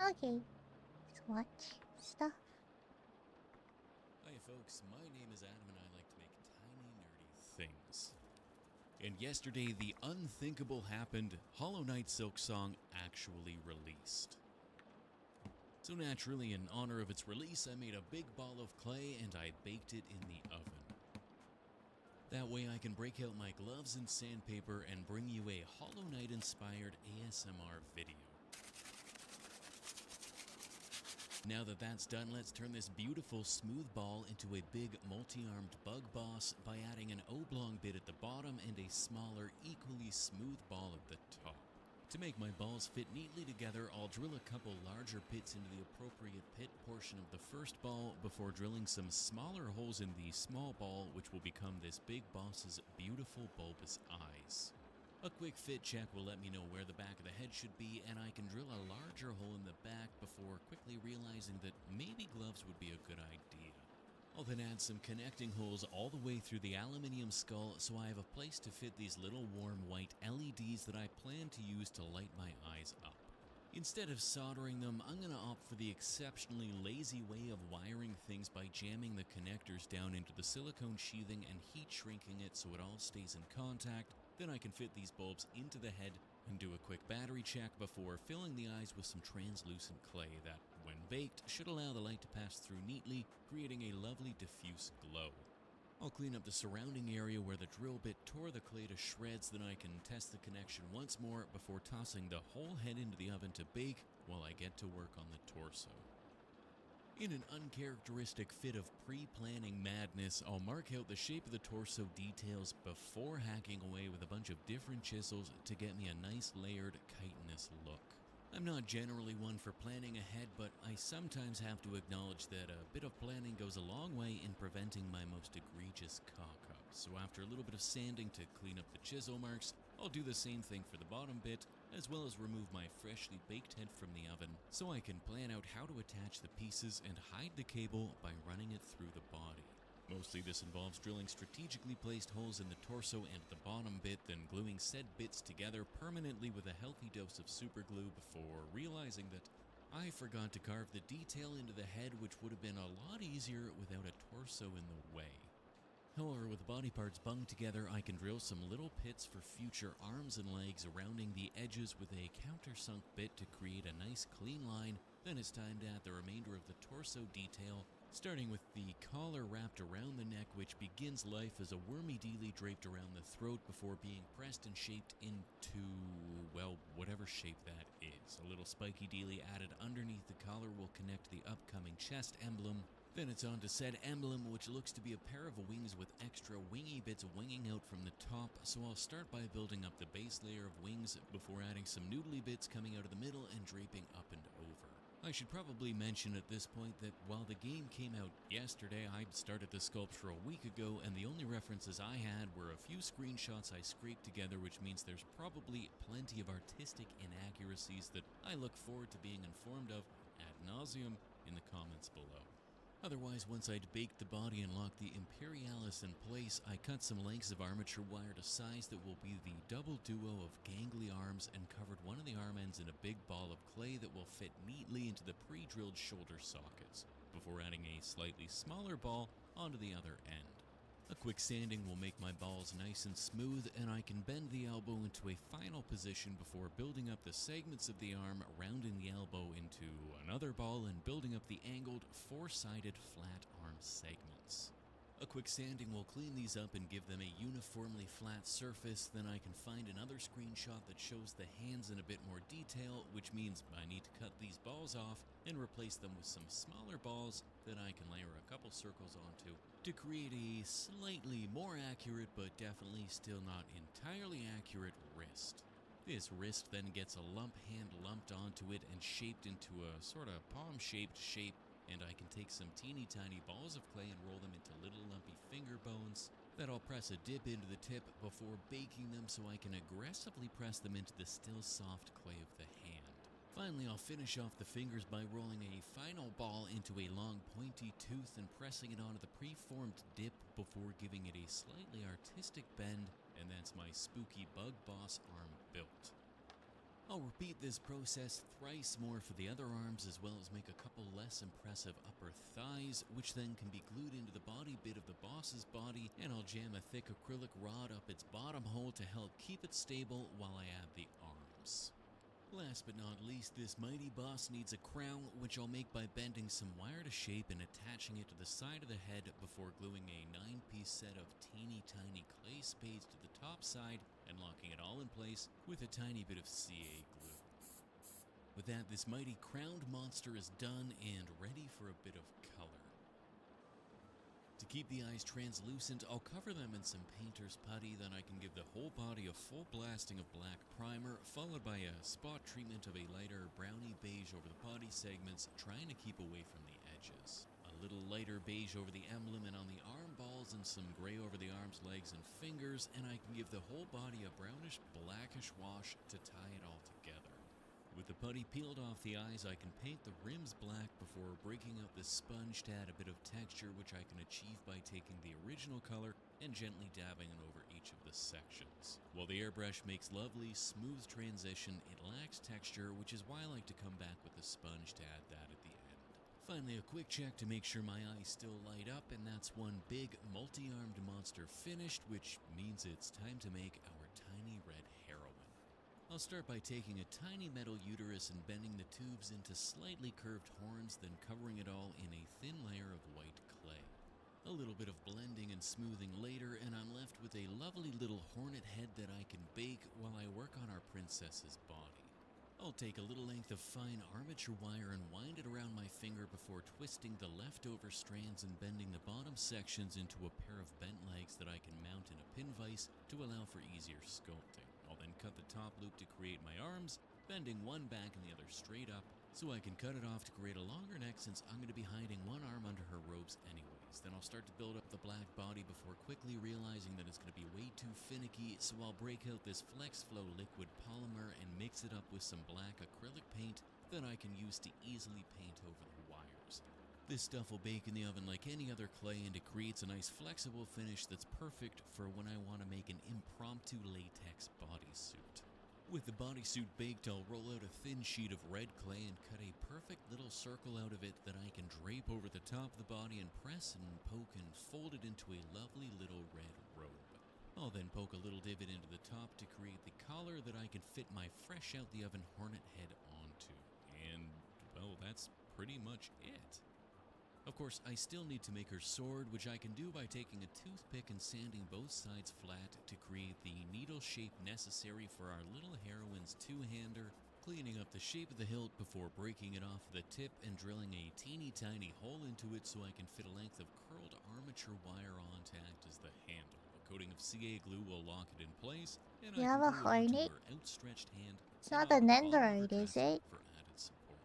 Okay, let's watch stuff. Hi folks, my name is Adam and I like to make tiny nerdy things. And yesterday the unthinkable happened. Hollow Knight Silksong actually released. So naturally, in honor of its release, I made a big ball of clay and I baked it in the oven. That way I can break out my gloves and sandpaper and bring you a Hollow Knight inspired ASMR video. Now that that's done, let's turn this beautiful smooth ball into a big multi-armed bug boss by adding an oblong bit at the bottom and a smaller, equally smooth ball at the top. To make my balls fit neatly together, I'll drill a couple larger pits into the appropriate pit portion of the first ball before drilling some smaller holes in the small ball, which will become this big boss's beautiful bulbous eyes. A quick fit check will let me know where the back of the head should be, and I can drill a larger hole in the back before quickly realizing that maybe gloves would be a good idea. I'll then add some connecting holes all the way through the aluminium skull so I have a place to fit these little warm white LEDs that I plan to use to light my eyes up. Instead of soldering them, I'm going to opt for the exceptionally lazy way of wiring things by jamming the connectors down into the silicone sheathing and heat shrinking it so it all stays in contact. Then I can fit these bulbs into the head and do a quick battery check before filling the eyes with some translucent clay that, when baked, should allow the light to pass through neatly, creating a lovely diffuse glow. I'll clean up the surrounding area where the drill bit tore the clay to shreds, then I can test the connection once more before tossing the whole head into the oven to bake while I get to work on the torso. In an uncharacteristic fit of pre-planning madness, I'll mark out the shape of the torso details before hacking away with a bunch of different chisels to get me a nice layered chitinous look. I'm not generally one for planning ahead, but I sometimes have to acknowledge that a bit of planning goes a long way in preventing my most egregious cock-up. So after a little bit of sanding to clean up the chisel marks, I'll do the same thing for the bottom bit, as well as remove my freshly baked head from the oven so I can plan out how to attach the pieces and hide the cable by running it through the body. Mostly this involves drilling strategically placed holes in the torso and the bottom bit, then gluing said bits together permanently with a healthy dose of super glue before realizing that I forgot to carve the detail into the head, which would have been a lot easier without a torso in the way. However, with the body parts bunged together, I can drill some little pits for future arms and legs, rounding the edges with a countersunk bit to create a nice clean line. Then it's time to add the remainder of the torso detail, starting with the collar wrapped around the neck, which begins life as a wormy dealy draped around the throat before being pressed and shaped into, well, whatever shape that is. A little spiky dealy added underneath the collar will connect the upcoming chest emblem. Then it's on to said emblem, which looks to be a pair of wings with extra wingy bits winging out from the top, so I'll start by building up the base layer of wings before adding some noodly bits coming out of the middle and draping up and over. I should probably mention at this point that while the game came out yesterday, I'd started the sculpture a week ago, and the only references I had were a few screenshots I scraped together, which means there's probably plenty of artistic inaccuracies that I look forward to being informed of ad nauseum in the comments below. Otherwise, once I'd baked the body and locked the Imperialis in place, I cut some lengths of armature wire to size that will be the double duo of gangly arms and covered one of the arm ends in a big ball of clay that will fit neatly into the pre-drilled shoulder sockets, before adding a slightly smaller ball onto the other end. A quick sanding will make my balls nice and smooth, and I can bend the elbow into a final position before building up the segments of the arm, rounding the elbow into another ball and building up the angled, four-sided flat arm segments. A quick sanding will clean these up and give them a uniformly flat surface. Then I can find another screenshot that shows the hands in a bit more detail, which means I need to cut these balls off and replace them with some smaller balls that I can layer a couple circles onto to create a slightly more accurate but definitely still not entirely accurate wrist. This wrist then gets a lump hand lumped onto it and shaped into a sort of palm-shaped shape, and I can take some teeny tiny balls of clay and roll them into little lumpy finger bones that I'll press a dip into the tip before baking them so I can aggressively press them into the still soft clay of the hand. Finally, I'll finish off the fingers by rolling a final ball into a long pointy tooth and pressing it onto the preformed dip before giving it a slightly artistic bend, and that's my spooky bug boss arm built. I'll repeat this process thrice more for the other arms, as well as make a couple less impressive upper thighs, which then can be glued into the body bit of the boss's body, and I'll jam a thick acrylic rod up its bottom hole to help keep it stable while I add the arms. Last but not least, this mighty boss needs a crown, which I'll make by bending some wire to shape and attaching it to the side of the head before gluing a 9-piece set of teeny tiny clay spades to the top side and locking it all in place with a tiny bit of CA glue. With that, this mighty crowned monster is done and ready for a bit of color. To keep the eyes translucent, I'll cover them in some painter's putty, then I can give the whole body a full blasting of black primer, followed by a spot treatment of a lighter browny beige over the body segments, trying to keep away from the edges. A little lighter beige over the emblem and on the arm balls, and some gray over the arms, legs, and fingers, and I can give the whole body a brownish blackish wash to tie it all together. With the putty peeled off the eyes, I can paint the rims black before breaking out the sponge to add a bit of texture, which I can achieve by taking the original color and gently dabbing it over each of the sections. While the airbrush makes lovely, smooth transition, it lacks texture, which is why I like to come back with the sponge to add that at the end. Finally, a quick check to make sure my eyes still light up, and that's one big, multi-armed monster finished, which means it's time to make our tiny red heroine. I'll start by taking a tiny metal uterus and bending the tubes into slightly curved horns, then covering it all in a thin layer of white clay. A little bit of blending and smoothing later, and I'm left with a lovely little hornet head that I can bake while I work on our princess's body. I'll take a little length of fine armature wire and wind it around my finger before twisting the leftover strands and bending the bottom sections into a pair of bent legs that I can mount in a pin vise to allow for easier sculpting. I'll then cut the top loop to create my arms, bending one back and the other straight up, so I can cut it off to create a longer neck, since I'm going to be hiding one arm under her robes anyways. Then I'll start to build up the black body before quickly realizing that it's going to be way too finicky, so I'll break out this Flex Flow liquid polymer and mix it up with some black acrylic paint that I can use to easily paint over the wires. This stuff will bake in the oven like any other clay, and it creates a nice flexible finish that's perfect for when I want to make an impromptu latex bodysuit. With the bodysuit baked, I'll roll out a thin sheet of red clay and cut a perfect little circle out of it that I can drape over the top of the body and press and poke and fold it into a lovely little red robe. I'll then poke a little divot into the top to create the collar that I can fit my fresh out the oven hornet head onto. And, well, that's pretty much it. Of course, I still need to make her sword, which I can do by taking a toothpick and sanding both sides flat to create the needle shape necessary for our little heroine's two-hander, cleaning up the shape of the hilt before breaking it off the tip and drilling a teeny tiny hole into it so I can fit a length of curled armature wire on to act as the handle. A coating of CA glue will lock it in place, and You I have can a glue it onto hornet? her outstretched hand. It's not an Nendoroid, is it? For added support.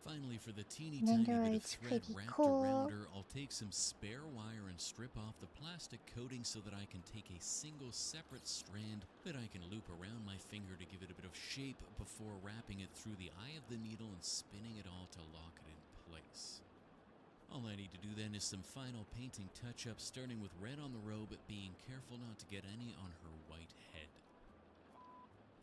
Finally, for the teeny tiny bit of Nendoroid's thread pretty wrapped cool. around her, I'll take some spare wire and strip off the plastic coating so that I can take a single separate strand that I can loop around my finger to give it a bit of shape before wrapping it through the eye of the needle and spinning it all to lock it in place. All I need to do then is some final painting touch-ups, starting with red on the robe, but being careful not to get any on her white head.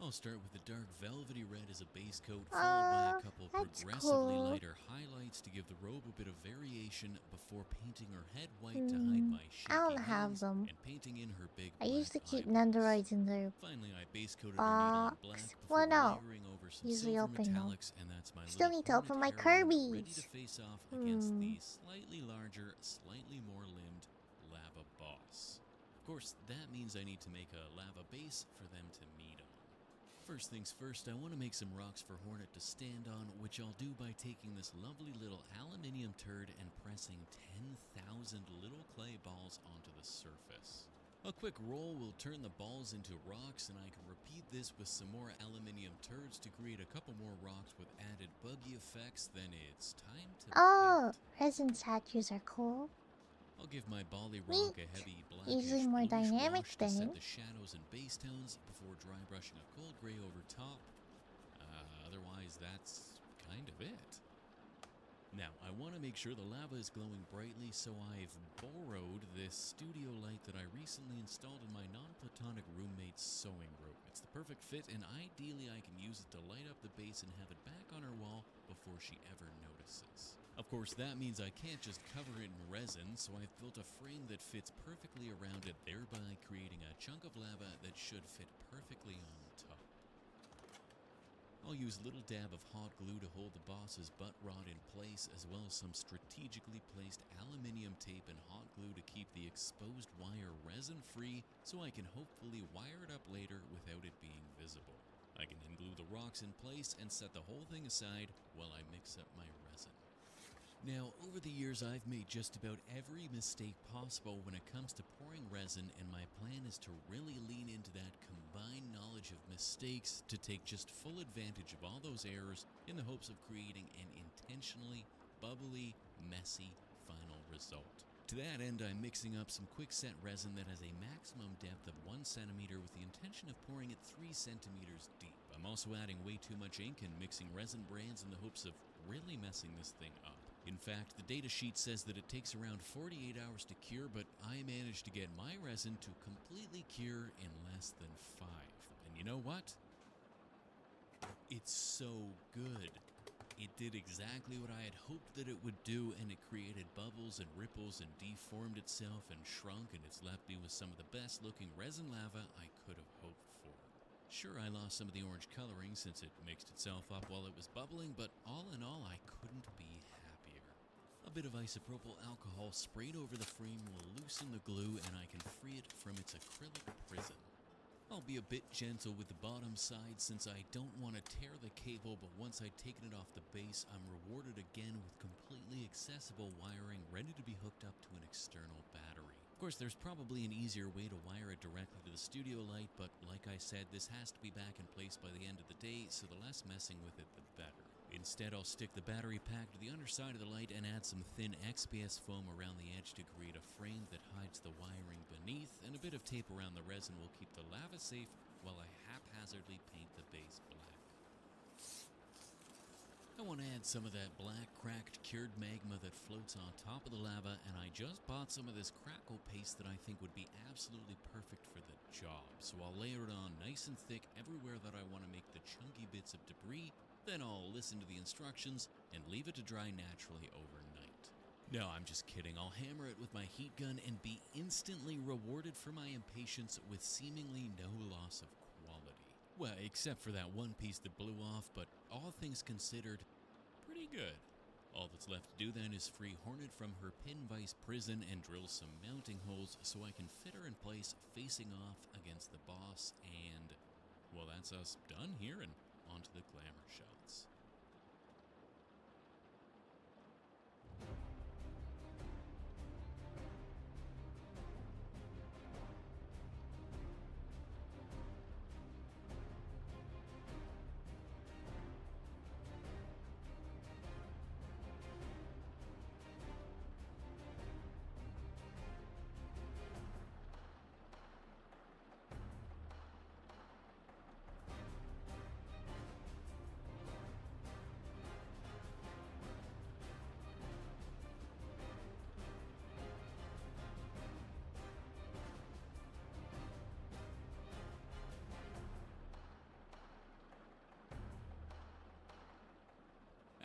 I'll start with the dark velvety red as a base coat, followed by a couple That's progressively cool. lighter highlights to give the robe a bit of variation before painting her head white to hide my shaky I don't have knees them. and painting in her big I used to black keep eyeballs. Nendoroids in their Finally, I base coated her needle in black box. before Well, no. layering over some Usually silver open, no. metallics, and that's my Still little need to hornet open my heroine ready to Kirby's. face off against the slightly larger, slightly more limbed lava boss. Of course, that means I need to make a lava base for them to meet on. First things first, I want to make some rocks for Hornet to stand on, which I'll do by taking this lovely little aluminium turd and pressing 10,000 little clay balls onto the surface. A quick roll will turn the balls into rocks, and I can repeat this with some more aluminium turds to create a couple more rocks with added buggy effects. Then it's time to Oh, paint. resin statues are cool. I'll give my Bali rock a heavy blackish Usually more bluish dynamic wash to set than- the shadows and base tones before dry brushing a gold gray over top. Otherwise, that's kind of it. Now, I want to make sure the lava is glowing brightly, so I've borrowed this studio light that I recently installed in my non-platonic roommate's sewing room. It's the perfect fit, and ideally I can use it to light up the base and have it back on her wall before she ever notices. Of course, that means I can't just cover it in resin, so I've built a frame that fits perfectly around it, thereby creating a chunk of lava that should fit perfectly on top. I'll use a little dab of hot glue to hold the boss's butt rod in place, as well as some strategically placed aluminium tape and hot glue to keep the exposed wire resin free, so I can hopefully wire it up later without it being visible. I can then glue the rocks in place and set the whole thing aside while I mix up my resin. Now, over the years, I've made just about every mistake possible when it comes to pouring resin, and my plan is to really lean into that combined knowledge of mistakes to take just full advantage of all those errors in the hopes of creating an intentionally bubbly, messy final result. To that end, I'm mixing up some quickset resin that has a maximum depth of 1 centimeter with the intention of pouring it 3 centimeters deep. I'm also adding way too much ink and mixing resin brands in the hopes of really messing this thing up. In fact, the datasheet says that it takes around 48 hours to cure, but I managed to get my resin to completely cure in less than 5. And you know what? It's so good. It did exactly what I had hoped that it would do, and it created bubbles and ripples and deformed itself and shrunk, and it's left me with some of the best looking resin lava I could have hoped for. Sure, I lost some of the orange coloring since it mixed itself up while it was bubbling, but all in all, I couldn't be happier. A bit of isopropyl alcohol sprayed over the frame will loosen the glue, and I can free it from its acrylic prison. I'll be a bit gentle with the bottom side since I don't want to tear the cable, but once I've taken it off the base, I'm rewarded again with completely accessible wiring ready to be hooked up to an external battery. Of course, there's probably an easier way to wire it directly to the studio light, but like I said, this has to be back in place by the end of the day, so the less messing with it, the better. Instead, I'll stick the battery pack to the underside of the light and add some thin XPS foam around the edge to create a frame that hides the wiring beneath, and a bit of tape around the resin will keep the lava safe while I haphazardly paint the base black. I want to add some of that black, cracked, cured magma that floats on top of the lava, and I just bought some of this crackle paste that I think would be absolutely perfect for the job. So I'll layer it on nice and thick everywhere that I want to make the chunky bits of debris, then I'll listen to the instructions and leave it to dry naturally overnight. No, I'm just kidding. I'll hammer it with my heat gun and be instantly rewarded for my impatience with seemingly no loss of quality. Well, except for that one piece that blew off, but all things considered, pretty good. All that's left to do then is free Hornet from her pin vise prison and drill some mounting holes so I can fit her in place facing off against the boss, and, well, that's us done here and onto the glamour shots.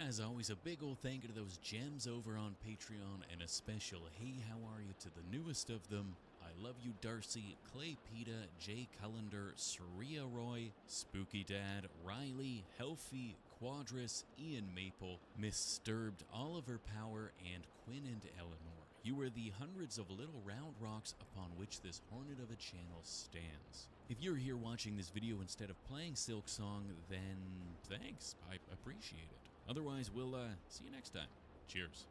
As always, a big ol' thank you to those gems over on Patreon, and a special hey how are you to the newest of them. I love you Darcy, Clay Peta, Jay Cullender, Saria Roy, Spooky Dad, Riley, Healthy, Quadris, Ian Maple, Miss Disturbed, Oliver Power, and Quinn and Eleanor. You are the hundreds of little round rocks upon which this hornet of a channel stands. If you're here watching this video instead of playing Silk Song, then thanks, I appreciate it. Otherwise, we'll see you next time. Cheers.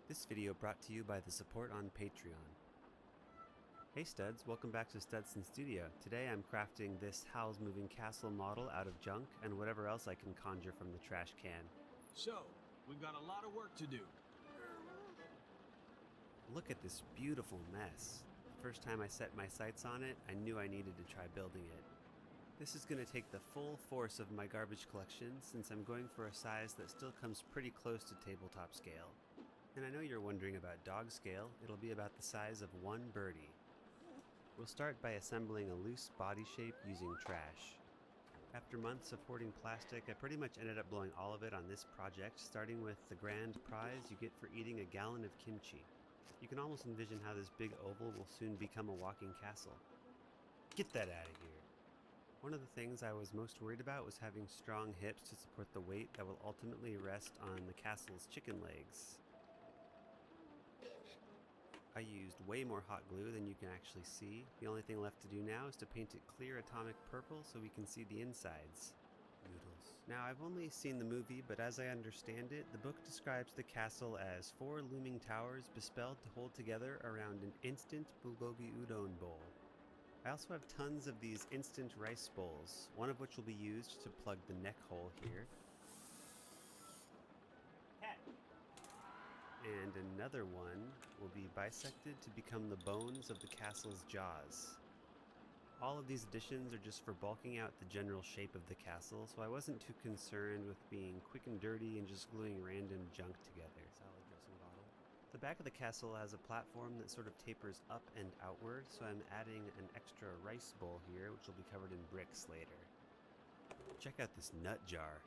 This video brought to you by the support on Patreon. Hey studs, welcome back to Studson Studio. Today I'm crafting this Howl's Moving Castle model out of junk and whatever else I can conjure from the trash can. So, We've got a lot of work to do. Look at this beautiful mess. The first time I set my sights on it, I knew I needed to try building it. This is going to take the full force of my garbage collection since I'm going for a size that still comes pretty close to tabletop scale. And I know you're wondering about dog scale. It'll be about the size of one birdie. We'll start by assembling a loose body shape using trash. After months of hoarding plastic, I pretty much ended up blowing all of it on this project, starting with the grand prize you get for eating a gallon of kimchi. You can almost envision how this big oval will soon become a walking castle. Get that out of here! One of the things I was most worried about was having strong hips to support the weight that will ultimately rest on the castle's chicken legs. I used way more hot glue than you can actually see. The only thing left to do now is to paint it clear atomic purple so we can see the insides. Noodles. Now, I've only seen the movie, but as I understand it, the book describes the castle as 4 looming towers bespelled to hold together around an instant bulgogi udon bowl. I also have tons of these instant rice bowls, one of which will be used to plug the neck hole here. Cat. And another one will be bisected to become the bones of the castle's jaws. All of these additions are just for bulking out the general shape of the castle, so I wasn't too concerned with being quick and dirty and just gluing random junk together. Salad dressing bottle. The back of the castle has a platform that sort of tapers up and outward, so I'm adding an extra rice bowl here, which will be covered in bricks later. Check out this nut jar.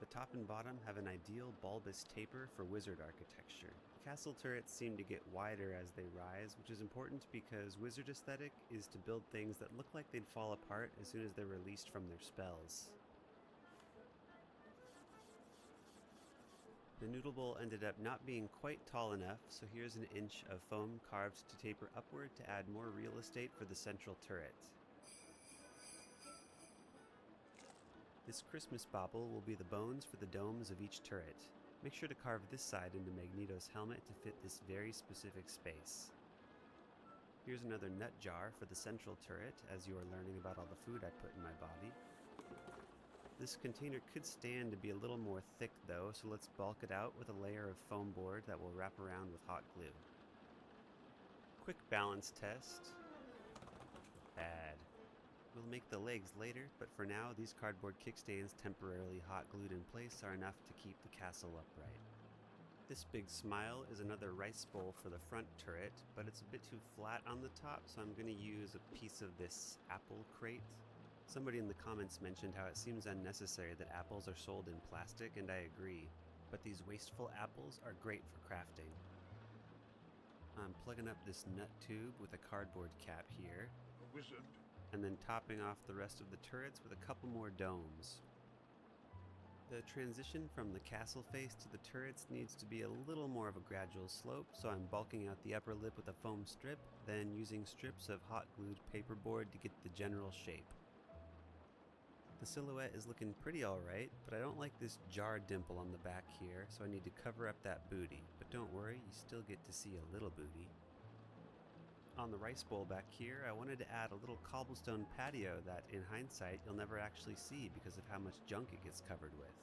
The top and bottom have an ideal bulbous taper for wizard architecture. The castle turrets seem to get wider as they rise, which is important because wizard aesthetic is to build things that look like they'd fall apart as soon as they're released from their spells. The noodle bowl ended up not being quite tall enough, so here's an inch of foam carved to taper upward to add more real estate for the central turret. This Christmas bauble will be the bones for the domes of each turret. Make sure to carve this side into Magneto's helmet to fit this very specific space. Here's another nut jar for the central turret as you are learning about all the food I put in my body. This container could stand to be a little more thick though, so let's bulk it out with a layer of foam board that will wrap around with hot glue. Quick balance test. Bad. We'll make the legs later, but for now these cardboard kickstands temporarily hot glued in place are enough to keep the castle upright. This big smile is another rice bowl for the front turret, but it's a bit too flat on the top, so I'm going to use a piece of this apple crate. Somebody in the comments mentioned how it seems unnecessary that apples are sold in plastic, and I agree, but these wasteful apples are great for crafting. I'm plugging up this nut tube with a cardboard cap here, A wizard. and then topping off the rest of the turrets with a couple more domes. The transition from the castle face to the turrets needs to be a little more of a gradual slope, so I'm bulking out the upper lip with a foam strip, then using strips of hot glued paperboard to get the general shape. The silhouette is looking pretty alright, but I don't like this jar dimple on the back here, so I need to cover up that booty. But don't worry, you still get to see a little booty. On the rice bowl back here, I wanted to add a little cobblestone patio that, in hindsight, you'll never actually see because of how much junk it gets covered with.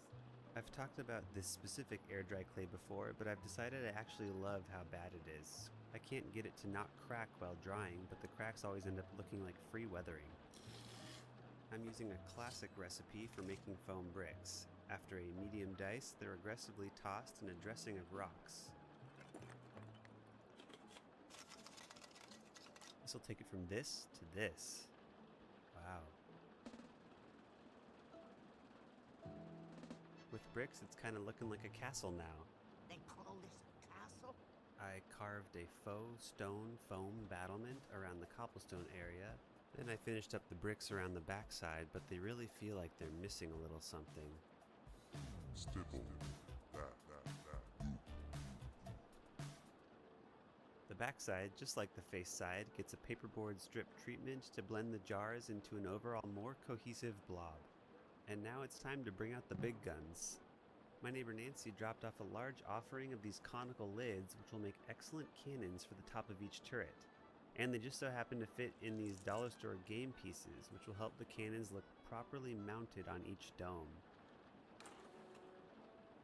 I've talked about this specific air dry clay before, but I've decided I actually love how bad it is. I can't get it to not crack while drying, but the cracks always end up looking like free weathering. I'm using a classic recipe for making foam bricks. After a medium dice, they're aggressively tossed in a dressing of rocks. This will take it from this to this. Wow. With bricks, it's kind of looking like a castle now. They call this a castle? I carved a faux stone foam battlement around the cobblestone area. Then I finished up the bricks around the backside, but they really feel like they're missing a little something. Stipple. That. The backside, just like the face side, gets a paperboard strip treatment to blend the jars into an overall more cohesive blob. And now it's time to bring out the big guns. My neighbor Nancy dropped off a large offering of these conical lids, which will make excellent cannons for the top of each turret. And they just so happen to fit in these dollar store game pieces, which will help the cannons look properly mounted on each dome.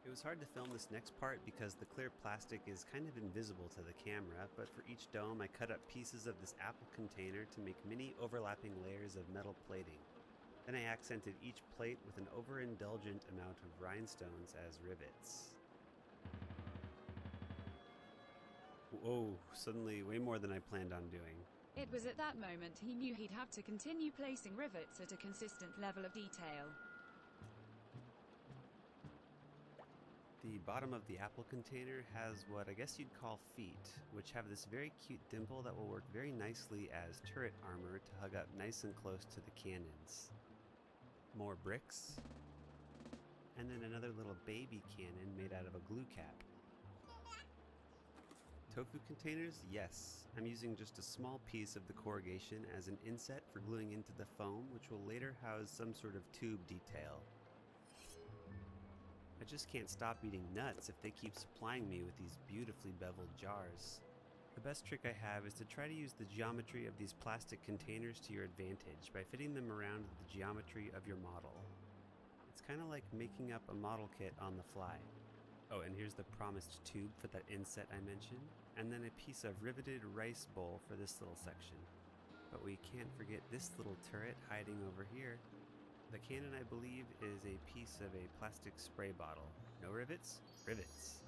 It was hard to film this next part because the clear plastic is kind of invisible to the camera, but for each dome I cut up pieces of this apple container to make mini overlapping layers of metal plating. Then I accented each plate with an overindulgent amount of rhinestones as rivets. Whoa, suddenly way more than I planned on doing. It was at that moment he knew he'd have to continue placing rivets at a consistent level of detail. The bottom of the apple container has what I guess you'd call feet, which have this very cute dimple that will work very nicely as turret armor to hug up nice and close to the cannons. More bricks, and then another little baby cannon made out of a glue cap. Tofu containers? Yes. I'm using just a small piece of the corrugation as an inset for gluing into the foam, which will later house some sort of tube detail. I just can't stop eating nuts if they keep supplying me with these beautifully beveled jars. The best trick I have is to try to use the geometry of these plastic containers to your advantage by fitting them around the geometry of your model. It's kind of like making up a model kit on the fly. Oh, and here's the promised tube for that inset I mentioned, and then a piece of riveted rice bowl for this little section. But we can't forget this little turret hiding over here. The cannon, I believe, is a piece of a plastic spray bottle. No rivets? Rivets.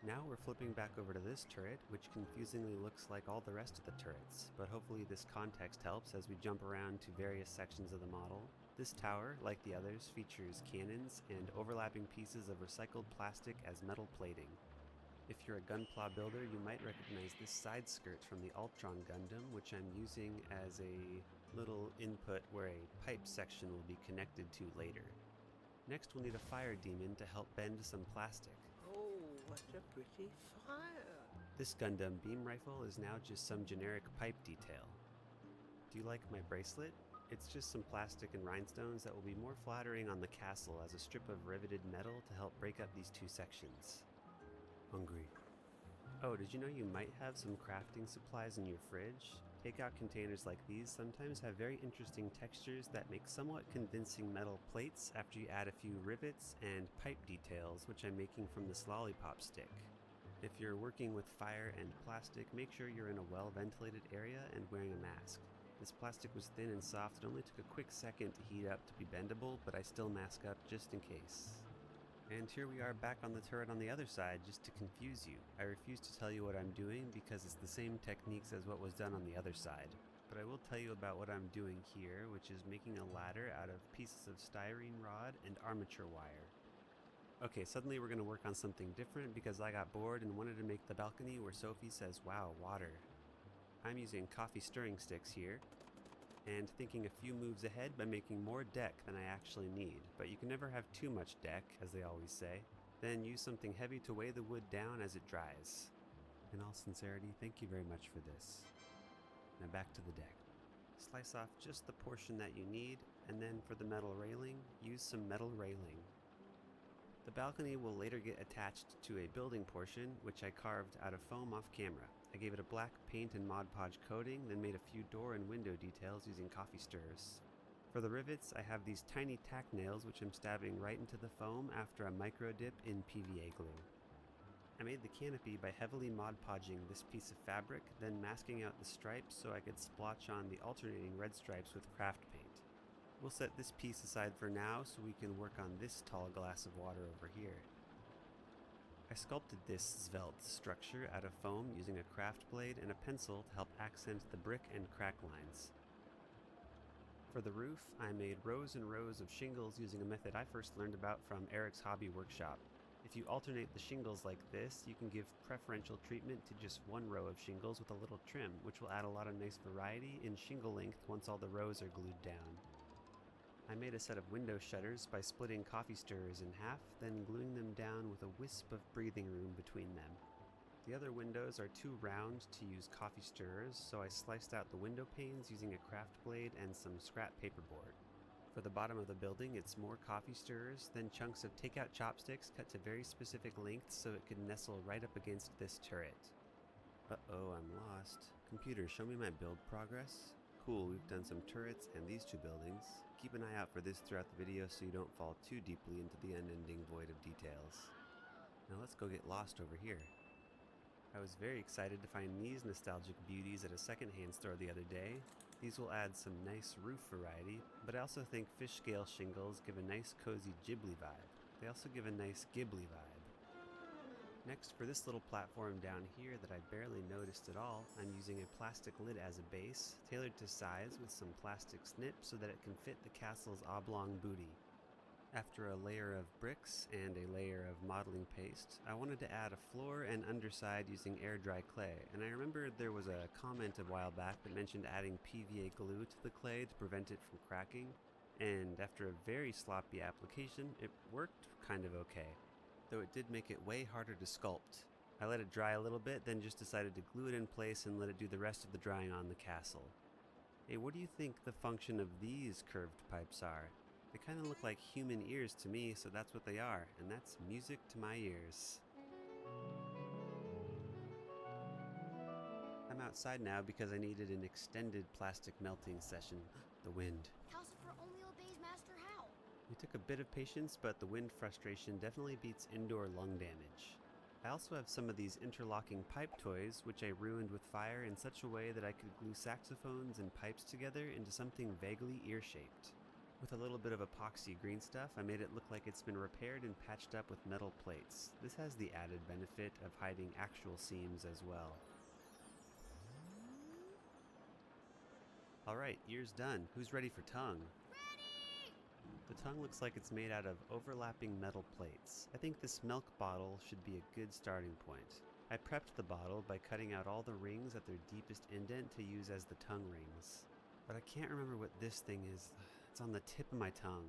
Now we're flipping back over to this turret, which confusingly looks like all the rest of the turrets, but hopefully this context helps as we jump around to various sections of the model. This tower, like the others, features cannons and overlapping pieces of recycled plastic as metal plating. If you're a gunpla builder, you might recognize this side skirt from the Ultron Gundam, which I'm using as a little input where a pipe section will be connected to later. Next we'll need a fire demon to help bend some plastic. Oh, what a pretty fire. This Gundam beam rifle is now just some generic pipe detail. Do you like my bracelet? It's just some plastic and rhinestones that will be more flattering on the castle as a strip of riveted metal to help break up these two sections. Hungry. Oh, did you know you might have some crafting supplies in your fridge? Takeout containers like these sometimes have very interesting textures that make somewhat convincing metal plates after you add a few rivets and pipe details, which I'm making from this lollipop stick. If you're working with fire and plastic, make sure you're in a well-ventilated area and wearing a mask. This plastic was thin and soft, it only took a quick second to heat up to be bendable, but I still mask up just in case. And here we are back on the turret on the other side just to confuse you. I refuse to tell you what I'm doing because it's the same techniques as what was done on the other side. But I will tell you about what I'm doing here, which is making a ladder out of pieces of styrene rod and armature wire. Okay, suddenly we're going to work on something different because I got bored and wanted to make the balcony where Sophie says, "Wow, water." I'm using coffee stirring sticks here, and thinking a few moves ahead by making more deck than I actually need, but you can never have too much deck, as they always say. Then use something heavy to weigh the wood down as it dries. In all sincerity, thank you very much for this. Now back to the deck. Slice off just the portion that you need, and then for the metal railing, use some metal railing. The balcony will later get attached to a building portion, which I carved out of foam off camera. I gave it a black paint and Mod Podge coating, then made a few door and window details using coffee stirrers. For the rivets, I have these tiny tack nails which I'm stabbing right into the foam after a micro dip in PVA glue. I made the canopy by heavily Mod Podging this piece of fabric, then masking out the stripes so I could splotch on the alternating red stripes with craft paint. We'll set this piece aside for now so we can work on this tall glass of water over here. I sculpted this svelte structure out of foam using a craft blade and a pencil to help accent the brick and crack lines. For the roof, I made rows and rows of shingles using a method I first learned about from Eric's Hobby Workshop. If you alternate the shingles like this, you can give preferential treatment to just one row of shingles with a little trim, which will add a lot of nice variety in shingle length once all the rows are glued down. I made a set of window shutters by splitting coffee stirrers in half, then gluing them down with a wisp of breathing room between them. The other windows are too round to use coffee stirrers, so I sliced out the window panes using a craft blade and some scrap paperboard. For the bottom of the building, it's more coffee stirrers, then chunks of takeout chopsticks cut to very specific lengths so it could nestle right up against this turret. Uh-oh, I'm lost. Computer, show me my build progress. Cool, we've done some turrets and these two buildings. Keep an eye out for this throughout the video so you don't fall too deeply into the unending void of details. Now let's go get lost over here. I was very excited to find these nostalgic beauties at a secondhand store the other day. These will add some nice roof variety, but I also think fish scale shingles give a nice cozy Ghibli vibe. They also give a nice Ghibli vibe. Next, for this little platform down here that I barely noticed at all, I'm using a plastic lid as a base, tailored to size with some plastic snips so that it can fit the castle's oblong booty. After a layer of bricks and a layer of modeling paste, I wanted to add a floor and underside using air dry clay, and I remembered there was a comment a while back that mentioned adding PVA glue to the clay to prevent it from cracking, and after a very sloppy application, it worked kind of okay, though it did make it way harder to sculpt. I let it dry a little bit, then just decided to glue it in place and let it do the rest of the drying on the castle. Hey, what do you think the function of these curved pipes are? They kind of look like human ears to me, so that's what they are, and that's music to my ears. I'm outside now because I needed an extended plastic melting session. The wind. Calcifer only obeys Master How. It took a bit of patience, but the wind frustration definitely beats indoor lung damage. I also have some of these interlocking pipe toys, which I ruined with fire in such a way that I could glue saxophones and pipes together into something vaguely ear-shaped. With a little bit of epoxy green stuff, I made it look like it's been repaired and patched up with metal plates. This has the added benefit of hiding actual seams as well. Alright, ears done. Who's ready for tongue? Ready! The tongue looks like it's made out of overlapping metal plates. I think this milk bottle should be a good starting point. I prepped the bottle by cutting out all the rings at their deepest indent to use as the tongue rings. But I can't remember what this thing is. It's on the tip of my tongue.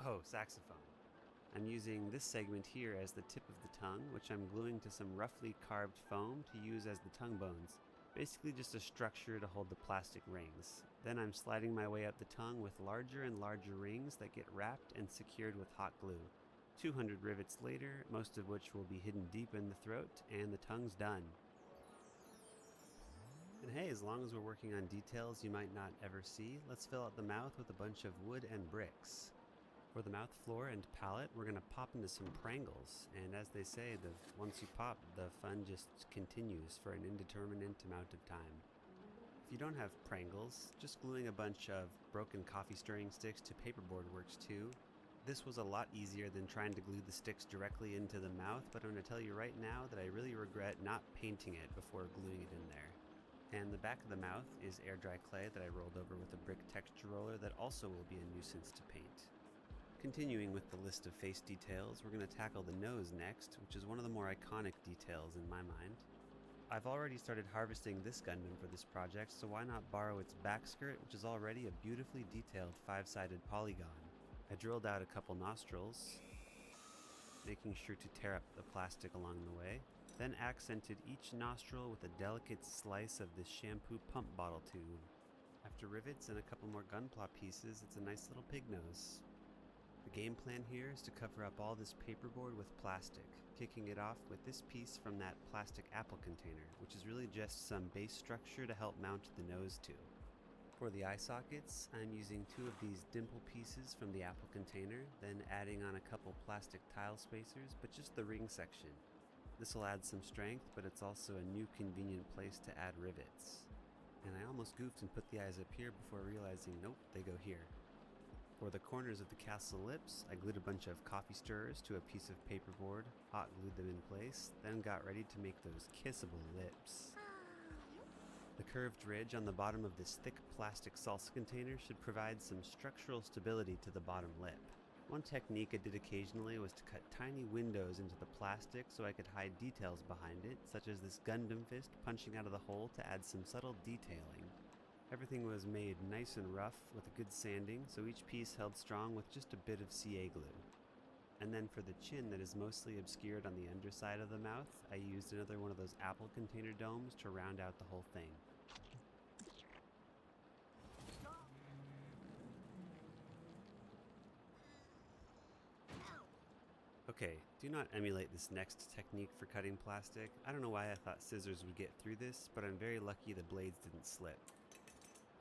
Oh, saxophone. I'm using this segment here as the tip of the tongue, which I'm gluing to some roughly carved foam to use as the tongue bones. Basically just a structure to hold the plastic rings. Then I'm sliding my way up the tongue with larger and larger rings that get wrapped and secured with hot glue. 200 rivets later, most of which will be hidden deep in the throat, and the tongue's done. And hey, as long as we're working on details you might not ever see, let's fill out the mouth with a bunch of wood and bricks. For the mouth floor and palate, we're going to pop into some prangles, and as they say, once you pop, the fun just continues for an indeterminate amount of time. If you don't have prangles, just gluing a bunch of broken coffee stirring sticks to paperboard works too. This was a lot easier than trying to glue the sticks directly into the mouth, but I'm going to tell you right now that I really regret not painting it before gluing it in there. And the back of the mouth is air dry clay that I rolled over with a brick texture roller that also will be a nuisance to paint. Continuing with the list of face details, we're going to tackle the nose next, which is one of the more iconic details in my mind. I've already started harvesting this Gundam for this project, so why not borrow its back skirt, which is already a beautifully detailed 5-sided polygon. I drilled out a couple nostrils, making sure to tear up the plastic along the way, then accented each nostril with a delicate slice of this shampoo pump bottle tube. After rivets and a couple more gunpla pieces, it's a nice little pig nose. The game plan here is to cover up all this paperboard with plastic, kicking it off with this piece from that plastic apple container, which is really just some base structure to help mount the nose to. For the eye sockets, I'm using 2 of these dimple pieces from the apple container, then adding on a couple plastic tile spacers, but just the ring section. This will add some strength, but it's also a new convenient place to add rivets. And I almost goofed and put the eyes up here before realizing, nope, they go here. For the corners of the castle lips, I glued a bunch of coffee stirrers to a piece of paperboard, hot glued them in place, then got ready to make those kissable lips. The curved ridge on the bottom of this thick plastic salsa container should provide some structural stability to the bottom lip. One technique I did occasionally was to cut tiny windows into the plastic so I could hide details behind it, such as this Gundam fist punching out of the hole to add some subtle detailing. Everything was made nice and rough with a good sanding, so each piece held strong with just a bit of CA glue. And then for the chin that is mostly obscured on the underside of the mouth, I used another one of those apple container domes to round out the whole thing. Okay, do not emulate this next technique for cutting plastic. I don't know why I thought scissors would get through this, but I'm very lucky the blades didn't slip.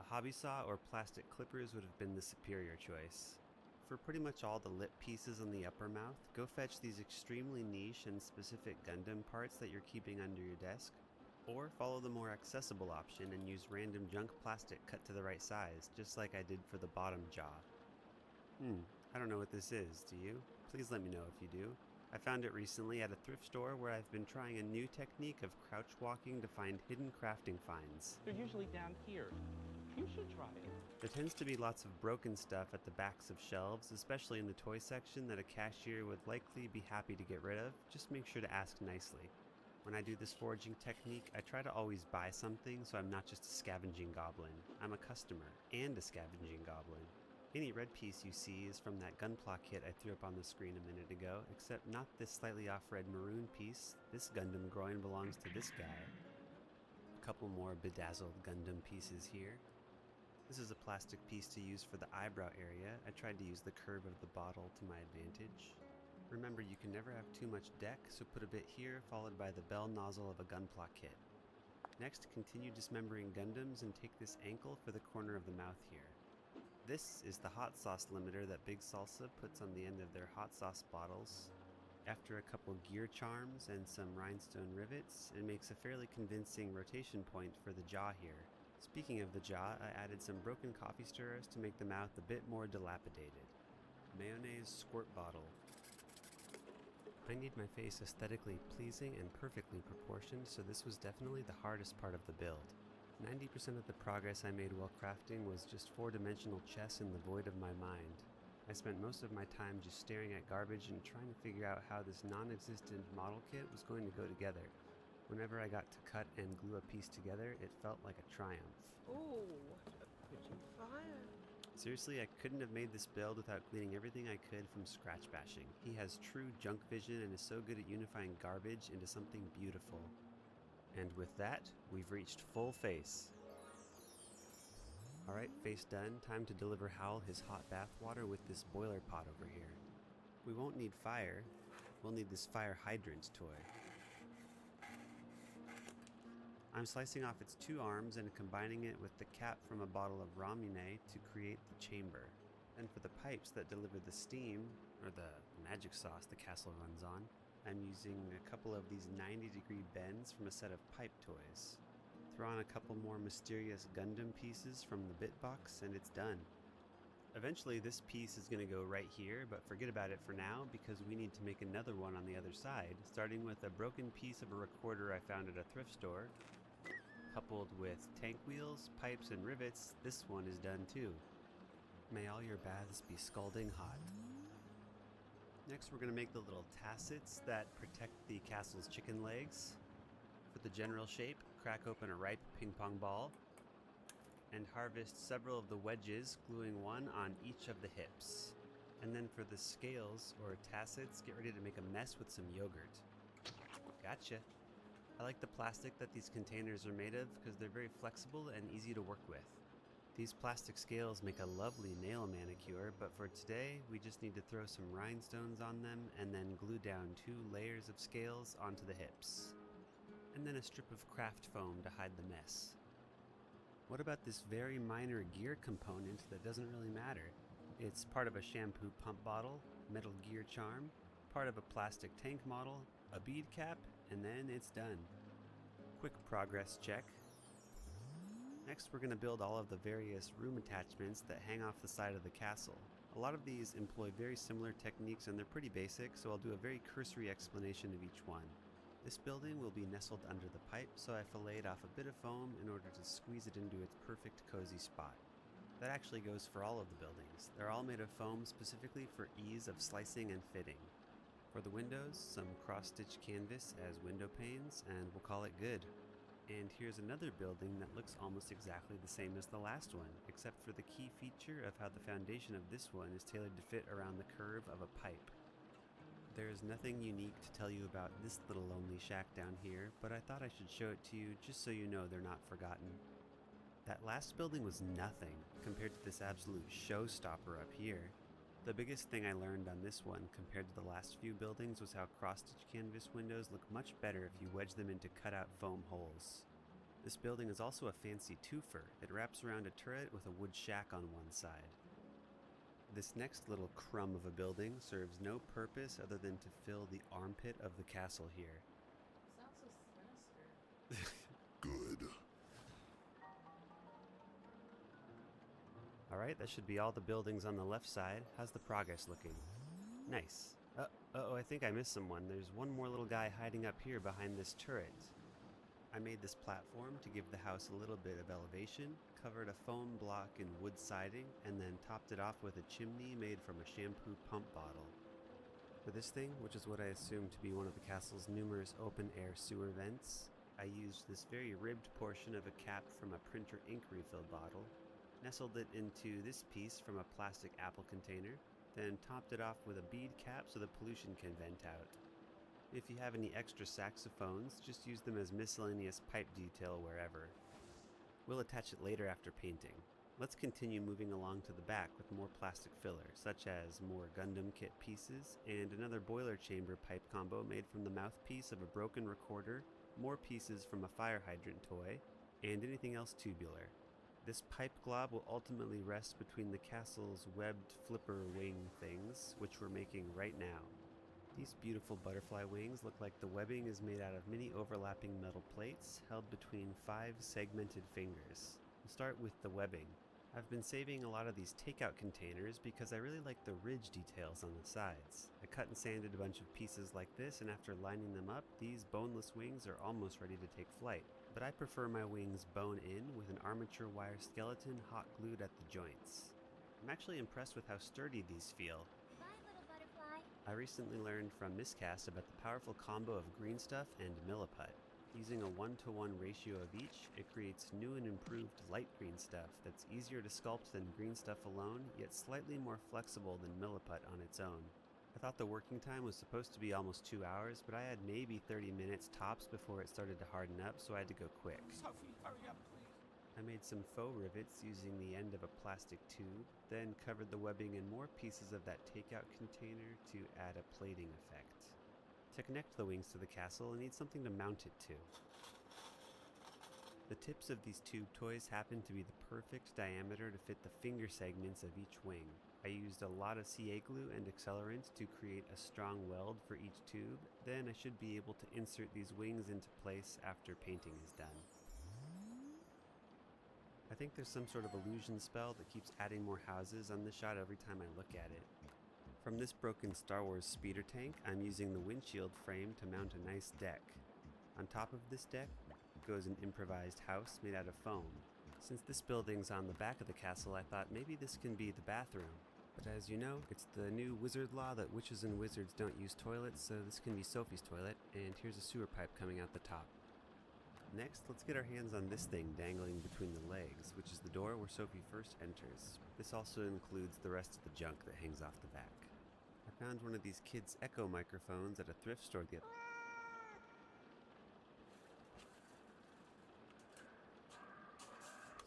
A hobby saw or plastic clippers would have been the superior choice. For pretty much all the lip pieces on the upper mouth, go fetch these extremely niche and specific Gundam parts that you're keeping under your desk, or follow the more accessible option and use random junk plastic cut to the right size, just like I did for the bottom jaw. I don't know what this is, do you? Please let me know if you do. I found it recently at a thrift store where I've been trying a new technique of crouch walking to find hidden crafting finds. They're usually down here. You should try it. There tends to be lots of broken stuff at the backs of shelves, especially in the toy section, that a cashier would likely be happy to get rid of. Just make sure to ask nicely. When I do this foraging technique, I try to always buy something so I'm not just a scavenging goblin. I'm a customer and a scavenging goblin. Any red piece you see is from that Gunpla kit I threw up on the screen a minute ago, except not this slightly off-red maroon piece. This Gundam groin belongs to this guy. A couple more bedazzled Gundam pieces here. This is a plastic piece to use for the eyebrow area. I tried to use the curve of the bottle to my advantage. Remember, you can never have too much deck, so put a bit here, followed by the bell nozzle of a Gunpla kit. Next, continue dismembering Gundams and take this ankle for the corner of the mouth here. This is the hot sauce limiter that Big Salsa puts on the end of their hot sauce bottles. After a couple gear charms and some rhinestone rivets, it makes a fairly convincing rotation point for the jaw here. Speaking of the jaw, I added some broken coffee stirrers to make the mouth a bit more dilapidated. Mayonnaise squirt bottle. I need my face aesthetically pleasing and perfectly proportioned, so this was definitely the hardest part of the build. 90% of the progress I made while crafting was just four-dimensional chess in the void of my mind. I spent most of my time just staring at garbage and trying to figure out how this non-existent model kit was going to go together. Whenever I got to cut and glue a piece together, it felt like a triumph. Oh, what a pretty fire. Seriously, I couldn't have made this build without cleaning everything I could from scratch bashing. He has true junk vision and is so good at unifying garbage into something beautiful. And with that, we've reached full face. Alright, face done. Time to deliver Howl his hot bath water with this boiler pot over here. We won't need fire. We'll need this fire hydrant toy. I'm slicing off its two arms and combining it with the cap from a bottle of Ramune to create the chamber. And for the pipes that deliver the steam, or the magic sauce the castle runs on, I'm using a couple of these 90-degree bends from a set of pipe toys. Throw on a couple more mysterious Gundam pieces from the bit box and it's done. Eventually this piece is going to go right here, but forget about it for now because we need to make another one on the other side, starting with a broken piece of a recorder I found at a thrift store. Coupled with tank wheels, pipes, and rivets, this one is done too. May all your baths be scalding hot. Next we're going to make the little tassets that protect the castle's chicken legs. For the general shape, crack open a ripe ping pong ball and harvest several of the wedges, gluing one on each of the hips. And then for the scales or tassets, get ready to make a mess with some yogurt. Gotcha. I like the plastic that these containers are made of because they're very flexible and easy to work with. These plastic scales make a lovely nail manicure, but for today, we just need to throw some rhinestones on them and then glue down 2 layers of scales onto the hips. And then a strip of craft foam to hide the mess. What about this very minor gear component that doesn't really matter? It's part of a shampoo pump bottle, metal gear charm, part of a plastic tank model, a bead cap, and then it's done. Quick progress check. Next we're going to build all of the various room attachments that hang off the side of the castle. A lot of these employ very similar techniques and they're pretty basic, so I'll do a very cursory explanation of each one. This building will be nestled under the pipe, so I filleted off a bit of foam in order to squeeze it into its perfect cozy spot. That actually goes for all of the buildings. They're all made of foam specifically for ease of slicing and fitting. For the windows, some cross-stitch canvas as window panes, and we'll call it good. And here's another building that looks almost exactly the same as the last one, except for the key feature of how the foundation of this one is tailored to fit around the curve of a pipe. There is nothing unique to tell you about this little lonely shack down here, but I thought I should show it to you just so you know they're not forgotten. That last building was nothing compared to this absolute showstopper up here. The biggest thing I learned on this one compared to the last few buildings was how cross-stitch canvas windows look much better if you wedge them into cut-out foam holes. This building is also a fancy twofer. It wraps around a turret with a wood shack on one side. This next little crumb of a building serves no purpose other than to fill the armpit of the castle here. Sounds so sinister. Good. Alright, that should be all the buildings on the left side. How's the progress looking? Nice. Uh-oh, I think I missed someone. There's one more little guy hiding up here behind this turret. I made this platform to give the house a little bit of elevation, covered a foam block in wood siding, and then topped it off with a chimney made from a shampoo pump bottle. For this thing, which is what I assume to be one of the castle's numerous open-air sewer vents, I used this very ribbed portion of a cap from a printer ink refill bottle, nestled it into this piece from a plastic apple container, then topped it off with a bead cap so the pollution can vent out. If you have any extra saxophones, just use them as miscellaneous pipe detail wherever. We'll attach it later after painting. Let's continue moving along to the back with more plastic filler, such as more Gundam kit pieces, and another boiler chamber pipe combo made from the mouthpiece of a broken recorder, more pieces from a fire hydrant toy, and anything else tubular. This pipe glob will ultimately rest between the castle's webbed flipper wing things, which we're making right now. These beautiful butterfly wings look like the webbing is made out of many overlapping metal plates held between 5 segmented fingers. We'll start with the webbing. I've been saving a lot of these takeout containers because I really like the ridge details on the sides. I cut and sanded a bunch of pieces like this, and after lining them up, these boneless wings are almost ready to take flight. But I prefer my wings bone in with an armature wire skeleton hot glued at the joints. I'm actually impressed with how sturdy these feel. Bye, little butterfly. I recently learned from Miscast about the powerful combo of green stuff and milliput. Using a 1-to-1 ratio of each, it creates new and improved light green stuff that's easier to sculpt than green stuff alone, yet slightly more flexible than milliput on its own. I thought the working time was supposed to be almost 2 hours, but I had maybe 30 minutes tops before it started to harden up, so I had to go quick. Sophie, hurry up, please. I made some faux rivets using the end of a plastic tube, then covered the webbing in more pieces of that takeout container to add a plating effect. To connect the wings to the castle, I need something to mount it to. The tips of these tube toys happen to be the perfect diameter to fit the finger segments of each wing. I used a lot of CA glue and accelerant to create a strong weld for each tube, then I should be able to insert these wings into place after painting is done. I think there's some sort of illusion spell that keeps adding more houses on this shot every time I look at it. From this broken Star Wars speeder tank, I'm using the windshield frame to mount a nice deck. On top of this deck goes an improvised house made out of foam. Since this building's on the back of the castle, I thought maybe this can be the bathroom. But as you know, it's the new wizard law that witches and wizards don't use toilets, so this can be Sophie's toilet, and here's a sewer pipe coming out the top. Next, let's get our hands on this thing dangling between the legs, which is the door where Sophie first enters. This also includes the rest of the junk that hangs off the back. I found one of these kids' Echo microphones at a thrift store the other.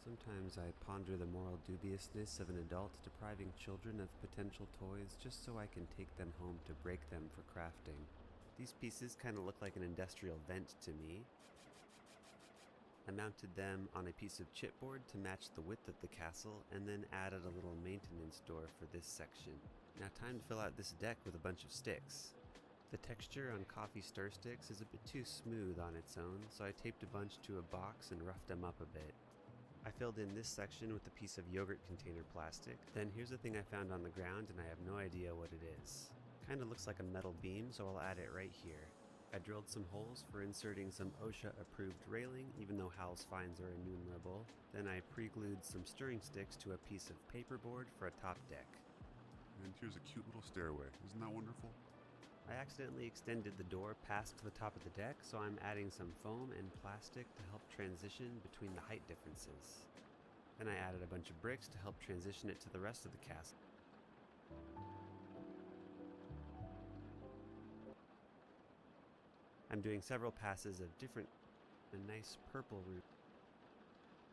Sometimes I ponder the moral dubiousness of an adult depriving children of potential toys just so I can take them home to break them for crafting. These pieces kind of look like an industrial vent to me. I mounted them on a piece of chipboard to match the width of the castle, and then added a little maintenance door for this section. Now time to fill out this deck with a bunch of sticks. The texture on coffee stir sticks is a bit too smooth on its own, so I taped a bunch to a box and roughed them up a bit. I filled in this section with a piece of yogurt container plastic. Then here's a thing I found on the ground and I have no idea what it is. Kinda looks like a metal beam, so I'll add it right here. I drilled some holes for inserting some OSHA approved railing, even though Howl's fines are innumerable. Then I pre-glued some stirring sticks to a piece of paperboard for a top deck. And here's a cute little stairway. Isn't that wonderful? I accidentally extended the door past the top of the deck, so I'm adding some foam and plastic to help transition between the height differences. Then I added a bunch of bricks to help transition it to the rest of the castle. I'm doing several passes of a nice purple root.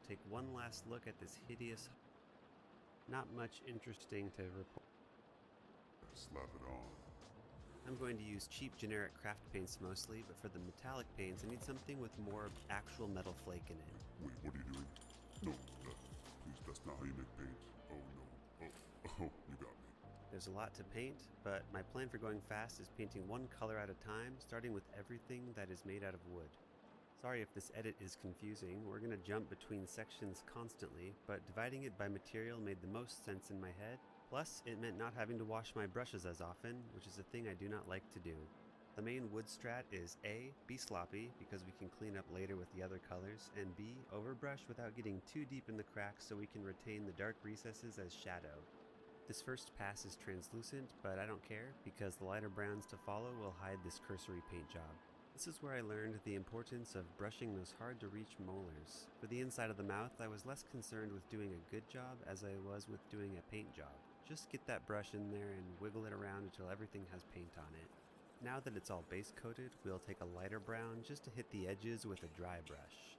Take one last look at this hideous, not much interesting to report. Slap it on. I'm going to use cheap generic craft paints mostly, but for the metallic paints I need something with more actual metal flake in it. Wait, what are you doing? No, please, that's not how you make paint. Oh no. Oh, you got me. There's a lot to paint, but my plan for going fast is painting one color at a time, starting with everything that is made out of wood. Sorry if this edit is confusing, we're going to jump between sections constantly, but dividing it by material made the most sense in my head. Plus, it meant not having to wash my brushes as often, which is a thing I do not like to do. The main wood strat is A, be sloppy, because we can clean up later with the other colors, and B, overbrush without getting too deep in the cracks so we can retain the dark recesses as shadow. This first pass is translucent, but I don't care, because the lighter browns to follow will hide this cursory paint job. This is where I learned the importance of brushing those hard-to-reach molars. For the inside of the mouth, I was less concerned with doing a good job as I was with doing a paint job. Just get that brush in there and wiggle it around until everything has paint on it. Now that it's all base-coated, we'll take a lighter brown just to hit the edges with a dry brush.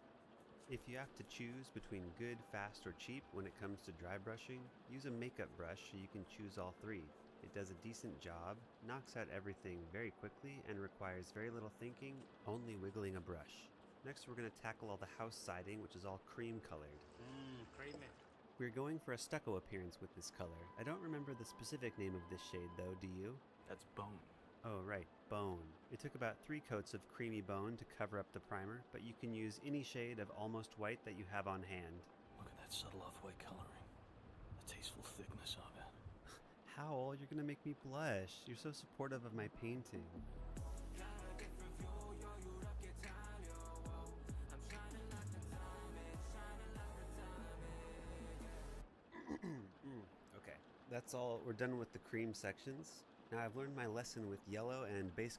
If you have to choose between good, fast, or cheap when it comes to dry brushing, use a makeup brush so you can choose all three. It does a decent job, knocks out everything very quickly, and requires very little thinking, only wiggling a brush. Next we're going to tackle all the house siding, which is all cream colored. Creamy. We're going for a stucco appearance with this color. I don't remember the specific name of this shade though, do you? That's bone. Oh right, bone. It took about 3 coats of creamy bone to cover up the primer, but you can use any shade of almost white that you have on hand. Look at that subtle off-white coloring. The tasteful thickness of it. Howl, you're gonna make me blush. You're so supportive of my painting. Okay, that's all. We're done with the cream sections. Now I've learned my lesson with yellow and base.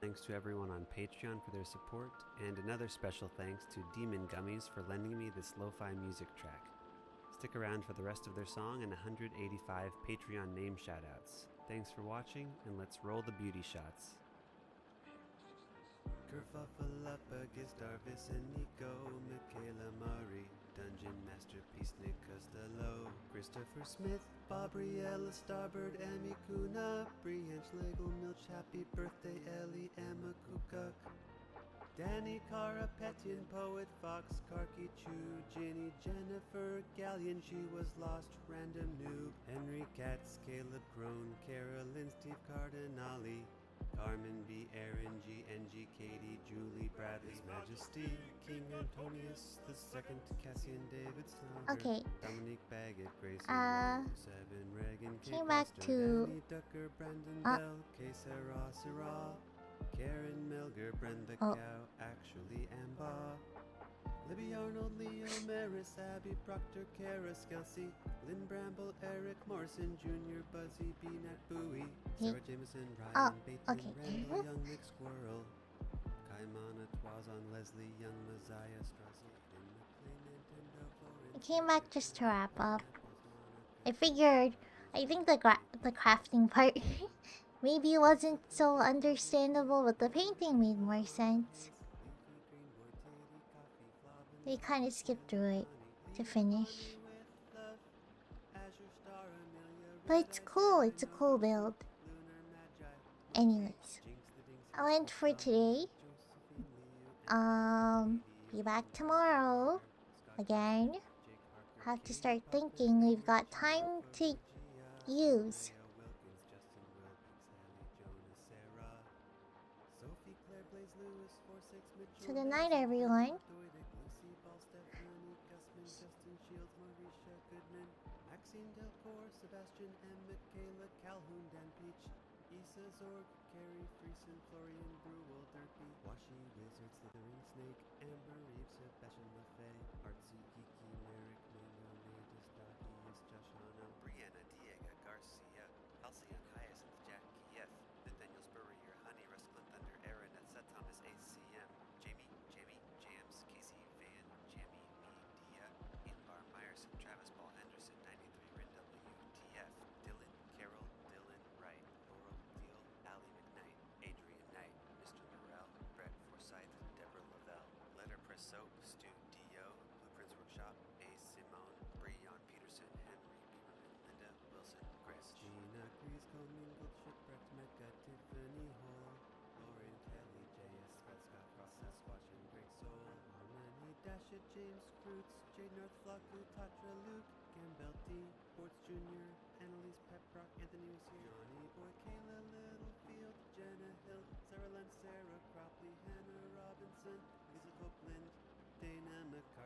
Thanks to everyone on Patreon for their support, and another special thanks to Demon Gummies for lending me this lo-fi music track. Stick around for the rest of their song and 185 Patreon name shoutouts. Thanks for watching, and let's roll the beauty shots. Kerfuffleupagis, Darvis and Nico, Michaela Murray, Dungeon Master Peace, Nick Costello, Christopher Smith, Bobriella Starbird, Amy Kuna, Brienne Schlegel, Milch, Happy Birthday, Ellie, Emma Kukuk, Danny Cara, Petian, Poet, Fox, Karki, Chu, Ginny, Jennifer, Galleon, She Was Lost, Random Noob, Henry Katz, Caleb Crone, Carolyn, Steve Cardinali, Carmen B, Aaron G, NG, Katie, Julie, Bradley's Majesty, King Antonius II, Cassian, David Snyder, Okay. Dominique Baggett, Grayson, Seven, Reagan, Kate Came back Foster, to- Danny Ducker, Brandon Bell, K. Sarah, Syrah, Karen Melger, Brenda Cow, Actually Amba, Libby Arnold, Leo Maris, Abby Proctor, Kara Skelsey, Lynn Bramble, Eric Morrison Jr., Buzzy, B. Nat Bowie, Sarah Jameson, Ryan Bateman, okay. Randall Young, Nick Squirrel, Kaimana, Twazon, Leslie Young, Messiah, Strauss, Nintendo, I came back just to wrap up. I figured, I think the crafting part maybe wasn't so understandable, but the painting made more sense. They kind of skipped through it to finish. But it's cool, it's a cool build. Anyways, I'll end for today. Be back tomorrow. Again. Have to start thinking, we've got time to use. So good night, everyone. Maxine Delcour, Sebastian M. Michaela Calhoun, Dan Peach, Issa Zorg, Carrie Friesen, Florian Brewell, Derpy, Washi Wizard, Slytherin Snake, Amber Reeves, Sebastian LaFay, Artsy Geeky, Merrick, Mano, Nadis, Doggies, Joshana, Brianna, Diego, Garcia, Halcyon, Hyacinth, Jack, Kiev, Nathaniel Spurrier, Honey, Rusklin, Thunder, Aaron, Seth Thomas, ACM, Jamie, James, Casey, Van, Jamie, Dia, Inbar, Myerson, Travis Ball, Henderson, 93, Rin WTF, Dylan, Carol, Dylan, Wright, Laurel, Deal, Allie McKnight, Adrian Knight, Mr. Morrell, Brett Forsyth, Deborah Lavelle, Letterpress Soap, Stu, Patricia, James, Croots, Jade North, Flocku, Tatra, Luke, Gambel, D, Ports Jr., Annalise, Pepbrock, Anthony was here, Johnny Boy, Kayla, Littlefield, Jenna Hill, Sarah Lynn, Sarah Cropley, Hannah Robinson, Lisa Copeland, Dana McCall.